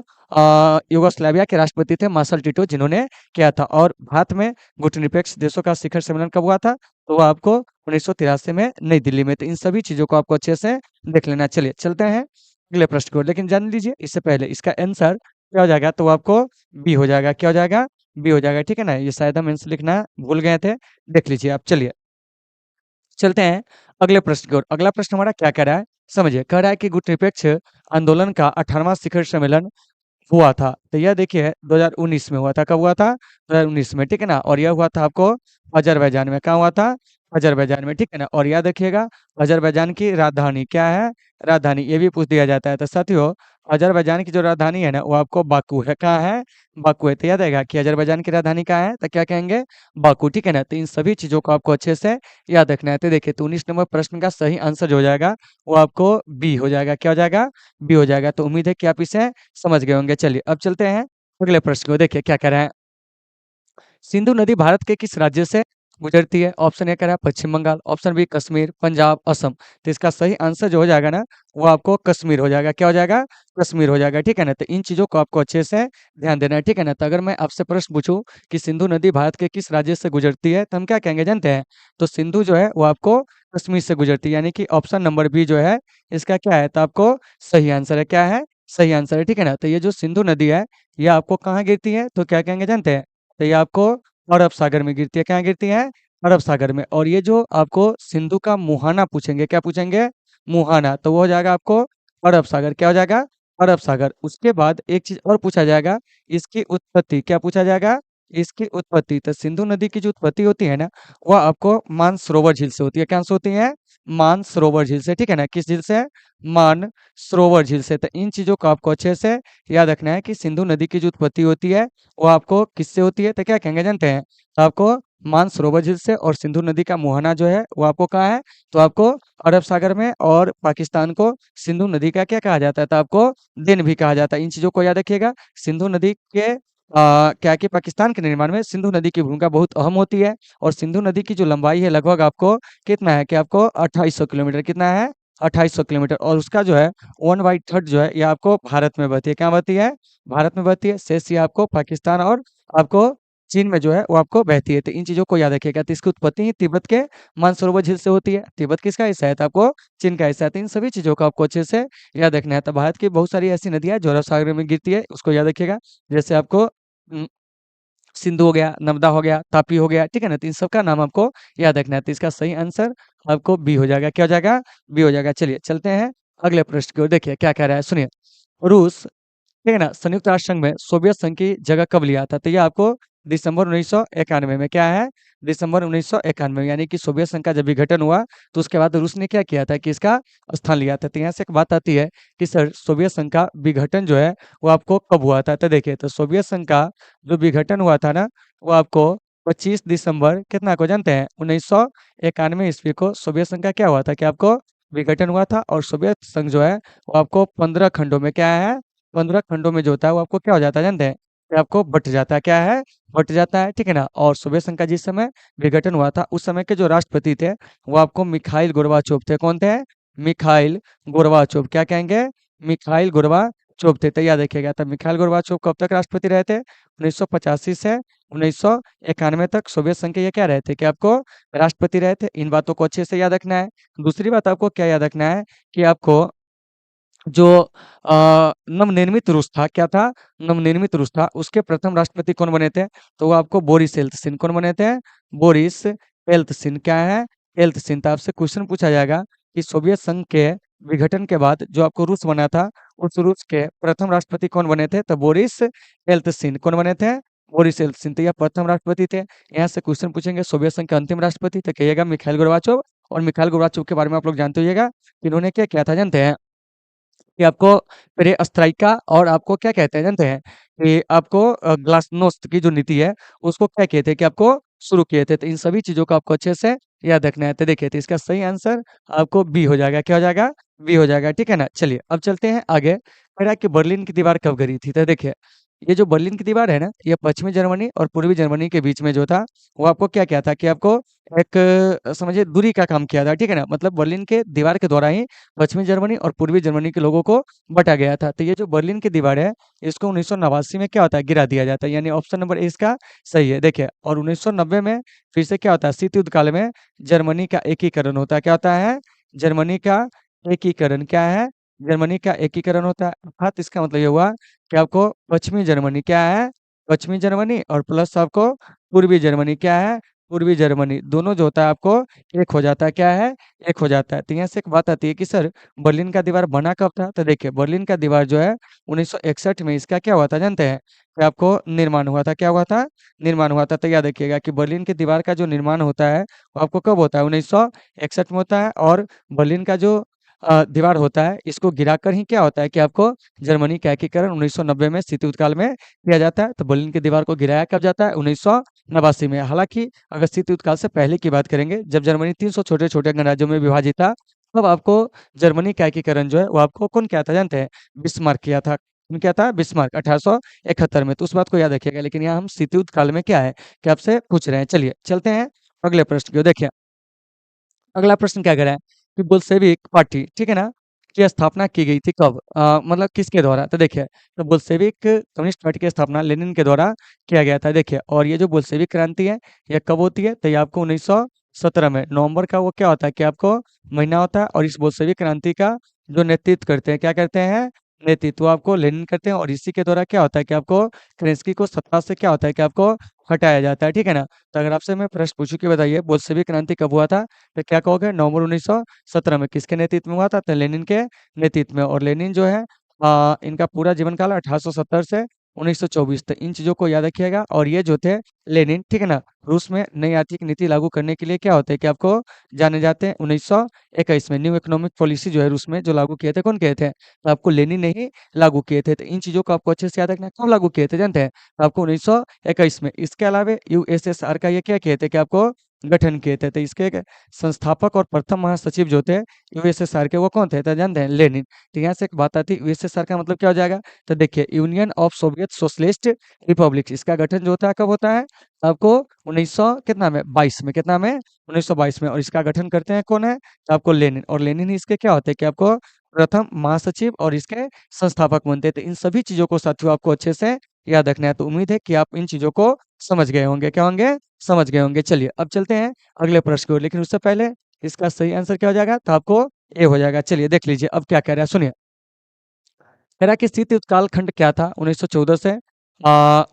युगोस्लाविया के राष्ट्रपति थे मार्शल टिटो, जिन्होंने किया था। और भारत में गुटनिरपेक्ष देशों का शिखर सम्मेलन कब हुआ था? तो वो आपको 1983 में नई दिल्ली में। तो इन सभी चीजों को आपको अच्छे से देख लेना है। चलिए चलते हैं अगले प्रश्न की ओर, लेकिन जान लीजिए इससे पहले इसका आंसर क्या हो जाएगा? तो वो आपको बी हो जाएगा। क्या हो जाएगा? बी हो जाएगा, ठीक है ना? ये शायद हम आंसर लिखना भूल गए थे, देख लीजिए आप। चलिए चलते हैं अगले प्रश्न की ओर। अगला प्रश्न हमारा क्या कह रहा है, समझिए। कह रहा है कि गुटनिरपेक्ष आंदोलन का 18वां शिखर सम्मेलन हुआ था। तो यह देखिए 2019 में हुआ था। कब हुआ था? 2019 में, ठीक है ना? और यह हुआ था आपको अजरबैजान में। कहाँ हुआ था? अजरबैजान में, ठीक है ना? और याद रखिएगा अजरबैजान की राजधानी क्या है? राजधानी, ये भी पूछ दिया जाता है। तो साथियों, अजरबैजान की जो राजधानी है ना, वो आपको बाकू है। कहाँ है? बाकू है। तो याद आएगा कि अजरबैजान की राजधानी कहाँ है? तो क्या कहेंगे? बाकू, ठीक है ना? तो इन सभी चीजों को आपको अच्छे से याद रखना है। तो देखिए, तो 19 नंबर प्रश्न का सही आंसर जो हो जाएगा, वो आपको बी हो जाएगा। क्या हो जाएगा? बी हो जाएगा। तो उम्मीद है कि आप इसे समझ गए होंगे। चलिए अब चलते हैं अगले प्रश्न को। देखिए क्या कह रहे हैं। सिंधु नदी भारत के किस राज्य से गुजरती है? ऑप्शन ए कह रहा है पश्चिम बंगाल, ऑप्शन बी कश्मीर, पंजाब, असम। तो इसका सही आंसर जो हो जाएगा ना, वो आपको कश्मीर हो जाएगा। क्या हो जाएगा? कश्मीर हो जाएगा, ठीक है ना? तो इन चीजों को आपको अच्छे से ध्यान देना है, ठीक है ना? तो अगर मैं आपसे प्रश्न पूछूं कि सिंधु नदी भारत के किस राज्य से गुजरती है, तो हम क्या कहेंगे जानते हैं? तो सिंधु जो है वो आपको कश्मीर से गुजरती है, यानी कि ऑप्शन नंबर बी जो है इसका क्या है? तो आपको सही आंसर है। क्या है? सही आंसर है, ठीक है ना? तो ये जो सिंधु नदी है, ये आपको कहाँ गिरती है? तो क्या कहेंगे जानते हैं? तो ये आपको अरब सागर में गिरती है। कहाँ गिरती है? अरब सागर में। और ये जो आपको सिंधु का मुहाना पूछेंगे, क्या पूछेंगे? मुहाना। तो वो हो जाएगा आपको अरब सागर। क्या हो जाएगा? अरब सागर। उसके बाद एक चीज और पूछा जाएगा, इसकी उत्पत्ति। क्या पूछा जाएगा? इसकी उत्पत्ति। तो सिंधु नदी की जो उत्पत्ति होती है ना, वह आपको मानसरोवर झील से होती है। कहाँ से होती है? मानसरोवर झील से, ठीक है ना? किस झील से? मानसरोवर झील से। तो इन चीजों को आपको अच्छे से याद रखना है कि सिंधु नदी की जो उत्पत्ति होती है, वो आपको किससे होती है? तो क्या कहेंगे जानते हैं? तो आपको मानसरोवर झील से। और सिंधु नदी का मुहाना जो है वो आपको कहाँ है? तो आपको अरब सागर में। और पाकिस्तान को सिंधु नदी का क्या कहा जाता है? तो आपको दिन भी कहा जाता है। इन चीजों को याद रखिएगा। सिंधु नदी के क्या है कि पाकिस्तान के निर्माण में सिंधु नदी की भूमिका बहुत अहम होती है। और सिंधु नदी की जो लंबाई है लगभग आपको कितना है? कि आपको 2800 किलोमीटर। कितना है? 2800 किलोमीटर। और उसका जो है 1/3 जो है ये आपको भारत में बहती है। क्या बहती है? भारत में बहती है। शेष ये आपको पाकिस्तान और आपको चीन में जो है वो आपको बहती है। तो इन चीजों को याद रखिएगा। तो इसकी उत्पत्ति ही तिब्बत के मानसरोवर झील से होती है। तिब्बत किसका हिस्सा है? तो आपको चीन का हिस्सा है। तो इन सभी चीजों को आपको अच्छे से याद रखना है। तो भारत की बहुत सारी ऐसी नदियां हैं जो अरब सागर में गिरती है, उसको याद रखिएगा। जैसे आपको सिंधु हो गया, नर्मदा हो गया, तापी हो गया, ठीक है ना? तो इन सबका नाम आपको याद रखना है। तो इसका सही आंसर आपको बी हो जाएगा। क्या हो जाएगा? बी हो जाएगा। चलिए चलते हैं अगले प्रश्न की ओर। देखिए क्या कह रहा है, सुनिए। रूस, ठीक है ना, संयुक्त राष्ट्र संघ में सोवियत संघ की जगह कब लिया था? तो ये आपको दिसंबर 1991 में। क्या है? दिसंबर 1991 में। यानी कि सोवियत संघ का जब विघटन हुआ, तो उसके बाद रूस ने क्या किया था कि इसका स्थान लिया था। तो यहाँ से एक बात आती है कि सर सोवियत संघ का विघटन जो है वो आपको कब हुआ था? तो देखिए, तो सोवियत संघ का जो विघटन हुआ था ना, वो आपको 25 दिसंबर कितना को जानते हैं? 1991 ईस्वी को सोवियत संघ का क्या हुआ था कि आपको विघटन हुआ था। और सोवियत संघ जो है वो आपको 15 खंडों में क्या है? 15 खंडों में जो होता है वो आपको क्या हो जाता है जानते हैं? कि आपको बट जाता है। क्या है? बट जाता है, ठीक है ना? और सोवियत संघ का जिस समय विघटन हुआ था, उस समय के जो राष्ट्रपति थे वो आपको मिखाइल गोर्बाचोव थे। कौन थे? Mikhail Gorbachev. क्या कहेंगे? मिखाइल गोर्बाचोव थे। तो याद रखिएगा। तो मिखाइल गोर्बाचोव कब तक राष्ट्रपति रहे थे? 1985 से 1991 तक सोवियत संघ के ये क्या रहे थे कि आपको राष्ट्रपति रहे थे। इन बातों को अच्छे से याद रखना है। दूसरी बात आपको क्या याद रखना है कि आपको जो नवनिर्मित रूस था, क्या था? नवनिर्मित रूस था, उसके प्रथम राष्ट्रपति कौन बने थे? तो वो आपको बोरिस येल्त्सिन कौन बने थे? बोरिस येल्त्सिन क्या है? येल्त्सिन। तो आपसे क्वेश्चन पूछा जाएगा कि सोवियत संघ के विघटन के बाद जो आपको रूस बना था, उस रूस के प्रथम राष्ट्रपति कौन बने थे? तो बोरिस येल्त्सिन कौन बने थे? Boris Yeltsin. तो यह प्रथम राष्ट्रपति थे। यहाँ से क्वेश्चन पूछेंगे सोवियत संघ के अंतिम राष्ट्रपति, तो कहिएगा मिखाइल गोर्बाचोव। और मिखाइल गोर्बाचोव के बारे में आप लोग जानते होइएगा कि इन्होंने क्या किया था जानते हैं? कि आपको पेरेस्ट्राइका और आपको क्या कहते हैं जानते हैं? कि आपको ग्लासनोस्त की जो नीति है, उसको क्या किए थे कि आपको शुरू किए थे। तो इन सभी चीज़ों को आपको अच्छे से याद रखना है। तो देखिए, तो इसका सही आंसर आपको बी हो जाएगा। क्या हो जाएगा? बी हो जाएगा, ठीक है ना? चलिए, अब चलते हैं आगे। कह रहा है कि बर्लिन की दीवार कब गिरी थी? तो देखिए, ये जो बर्लिन की दीवार है ना, ये पश्चिमी जर्मनी और पूर्वी जर्मनी के बीच में जो था, वो आपको क्या किया था कि आपको एक समझिए दूरी का काम किया था, ठीक है ना? मतलब बर्लिन के दीवार के द्वारा ही पश्चिमी जर्मनी और पूर्वी जर्मनी के लोगों को बटा गया था। तो ये जो बर्लिन की दीवार है, इसको 1989 में क्या होता है? गिरा दिया जाता है, यानी ऑप्शन नंबर ए इसका सही है। देखिए, और 1990 में फिर से क्या होता है? शीत युद्ध काल में जर्मनी का एकीकरण होता है। क्या होता है? जर्मनी का एकीकरण। क्या है? जर्मनी का एकीकरण होता है। अर्थात इसका मतलब ये हुआ कि आपको पश्चिमी जर्मनी क्या है? पश्चिमी जर्मनी और प्लस आपको पूर्वी जर्मनी क्या है? पूर्वी जर्मनी दोनों जो होता है आपको एक हो जाता है। क्या है? एक हो जाता है। तो यहाँ से एक बात आती है कि सर बर्लिन का दीवार बना कब था? तो देखिए, बर्लिन का दीवार जो है 1961 में इसका क्या हुआ था जानते हैं? कि आपको निर्माण हुआ था। क्या हुआ था? निर्माण हुआ था। तो याद रखिएगा कि बर्लिन की दीवार का जो निर्माण होता है, वो आपको कब होता है? 1961 में होता है। और बर्लिन का जो दीवार होता है, इसको गिराकर ही क्या होता है कि आपको जर्मनी का एकीकरण 1990 में शीत युद्ध काल में किया जाता है। तो बर्लिन की दीवार को गिराया कब जाता है? 1989 में। हालांकि अगर शीत युद्ध काल से पहले की बात करेंगे, जब जर्मनी 300 छोटे-छोटे गणराज्यों में विभाजित था, तब आपको जर्मनी का एकीकरण जो है, वो आपको कौन किया था जानते हैं? बिस्मार्क किया था। कौन किया था? बिस्मार्क 1871 में। तो उस बात को याद रखिएगा। लेकिन यहाँ हम शीत युद्ध काल में क्या है कि आपसे पूछ रहे हैं। चलिए, चलते हैं अगले प्रश्न की ओर। देखिए, अगला प्रश्न क्या कह रहा है कि बोल्शेविक पार्टी, ठीक है ना, की स्थापना की गई थी कब? मतलब किसके द्वारा? तो देखिए, तो बोल्शेविक कम्युनिस्ट पार्टी की स्थापना लेनिन के द्वारा किया गया था। देखिए, और ये जो बोल्शेविक क्रांति है, ये कब होती है? तो ये आपको 1917 में नवंबर का वो क्या होता है कि आपको महीना होता है। और इस बोल्शेविक क्रांति का जो नेतृत्व करते हैं, क्या करते हैं? नेतृत्व आपको लेनिन करते हैं। और इसी के द्वारा क्या होता है कि आपको केरेंस्की को सत्ता से क्या होता है कि आपको हटाया जाता है, ठीक है ना? तो अगर आपसे मैं प्रश्न पूछूं कि बताइए बोल्शेविक क्रांति कब हुआ था, तो क्या कहोगे? नवंबर 1917 में। किसके नेतृत्व में हुआ था? तो लेनिन के नेतृत्व में। और लेनिन जो है इनका पूरा जीवन काल 1870 से 1924। तो इन चीजों को याद रखिएगा। और ये जो थे लेनिन, ठीक है ना, रूस में नई आर्थिक नीति लागू करने के लिए क्या होते हैं कि आपको जाने जाते हैं 1921 में। न्यू इकोनॉमिक पॉलिसी जो है रूस में जो लागू किए थे, कौन किए थे? तो आपको लेनिन ने ही लागू किए थे। तो इन चीजों को आपको अच्छे से याद रखना है। कब लागू किए थे जानते हैं? तो आपको 1921 में। इसके अलावा यूएसएसआर का ये क्या किए थे कि आपको गठन किए थे। तो इसके संस्थापक और प्रथम महासचिव जो थे यूएसएसआर के, वो कौन थे? तो जानते हैं? लेनिन। तो यहाँ से एक बात आती है, यूएसएसआर का मतलब क्या हो जाएगा? तो देखिए, union of Soviet socialist Republic. इसका गठन जो होता है कब होता है? आपको 1900 कितना में? 22 में। कितना में? 1922 में। और इसका गठन करते हैं कौन है? तो आपको लेनिन। और लेनिन ही इसके क्या होते हैं कि आपको प्रथम महासचिव और इसके संस्थापक बनते हैं। तो इन सभी चीजों को साथियों आपको अच्छे से याद रखना है। तो उम्मीद है कि आप इन चीजों को समझ गए होंगे। क्या होंगे? समझ गए होंगे। चलिए, अब चलते हैं अगले प्रश्न की ओर। लेकिन उससे पहले इसका सही आंसर क्या हो जाएगा? तो आपको ए हो जाएगा। चलिए देख लीजिए अब क्या कह रहा है, सुनिए। कह रहा है कि शीत युद्ध कालखंड क्या था 1914 से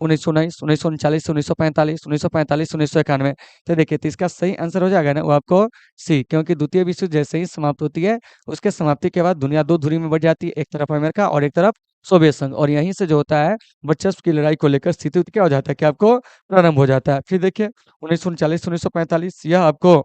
1919, 1939, 1945, 1945, 1991। तो देखिए, तो इसका सही आंसर हो जाएगा ना वो आपको सी, क्योंकि द्वितीय विश्व युद्ध जैसे ही समाप्त होती है, उसके समाप्ति के बाद दुनिया दो धुरी में बढ़ जाती है, एक तरफ अमेरिका और एक तरफ सोवियत संघ। और यहीं से जो होता है वर्चस्व की लड़ाई को लेकर शीत युद्ध क्या हो जाता है कि आपको प्रारंभ हो जाता है। फिर देखिए 1939, 1945 यह आपको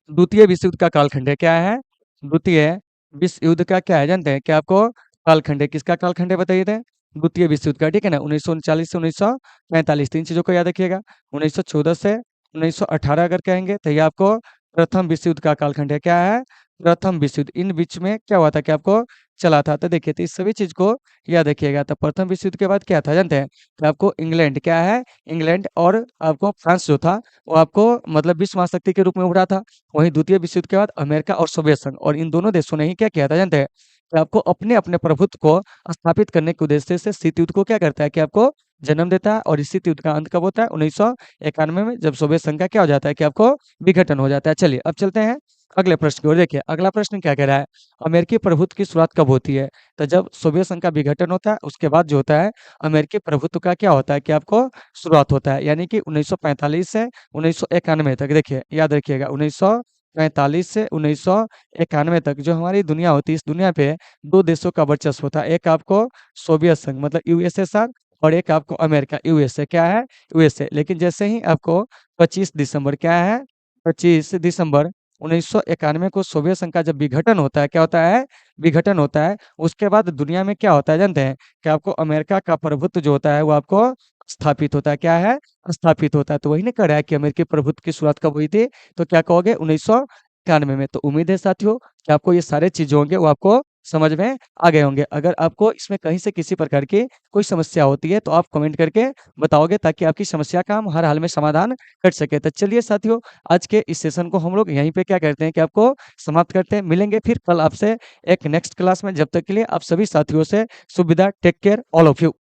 द्वितीय विश्व युद्ध का कालखंड है। क्या है? द्वितीय विश्व युद्ध का क्या है जानते हैं? क्या आपको कालखंड है? किसका कालखंड है बताइए थे? द्वितीय विश्व युद्ध का, ठीक है ना? 1939 से 1945 तीन चीजों को याद रखिएगा। 1914 से 1918 अगर कहेंगे तो ये आपको प्रथम विश्व युद्ध का कालखंड है। क्या है? प्रथम विश्व युद्ध। इन बीच में क्या हुआ था कि आपको चला था। तो देखिए, तो इस सभी चीज को याद रखिएगा। तो प्रथम विश्व युद्ध के बाद क्या था जानते हैं? तो आपको इंग्लैंड क्या है? इंग्लैंड और आपको फ्रांस जो था, वो आपको मतलब विश्व महाशक्ति के रूप में उभरा था। वहीं द्वितीय विश्व युद्ध के बाद अमेरिका और सोवियत संघ, और इन दोनों देशों ने ही क्या किया था जानते हैं? कि आपको अपने अपने प्रभुत्व को स्थापित करने के उद्देश्य से शीत युद्ध को क्या करता है कि आपको जन्म देता है। और इस शीत युद्ध का अंत कब होता है? 1991 में, जब सोवियत संघ का क्या हो जाता है कि आपको विघटन हो जाता है। चलिए, अब चलते हैं अगले प्रश्न की ओर देखिए, अगला प्रश्न क्या कह रहा है? अमेरिकी प्रभुत्व की शुरुआत कब होती है? तो जब सोवियत संघ का विघटन होता है, उसके बाद जो होता है, अमेरिकी प्रभुत्व का क्या होता है कि आपको शुरुआत होता है, यानी कि 1945 से 1991 तक। देखिए, याद रखिएगा 1945 से 1991 तक जो हमारी दुनिया होती है, इस दुनिया पे 2 देशों का वर्चस्व होता है। एक आपको सोवियत संघ मतलब यूएसएसआर और एक आपको अमेरिका यूएसए क्या है? यूएसए। लेकिन जैसे ही आपको 25 दिसंबर क्या है? 25 दिसंबर 1991 को सोवियत संघ का जब विघटन होता है, क्या होता है? विघटन होता है। उसके बाद दुनिया में क्या होता है जानते हैं? कि आपको अमेरिका का प्रभुत्व जो होता है वो आपको स्थापित होता है। क्या है? स्थापित होता है। तो वही ना कह रहा है कि अमेरिकी प्रभुत्व की शुरुआत कब हुई थी? तो क्या कहोगे? 1991 में। तो उम्मीद है साथियों कि आपको ये सारे चीज़ होंगे वो आपको समझ में आ गए होंगे। अगर आपको इसमें कहीं से किसी प्रकार की कोई समस्या होती है तो आप कमेंट करके बताओगे ताकि आपकी समस्या का हम हर हाल में समाधान कर सकें। तो चलिए साथियों, आज के इस सेशन को हम लोग यहीं पे क्या करते हैं कि आपको समाप्त करते हैं। मिलेंगे फिर कल आपसे एक नेक्स्ट क्लास में। जब तक के लिए आप सभी साथियों से शुभ विदा। Take care all of you.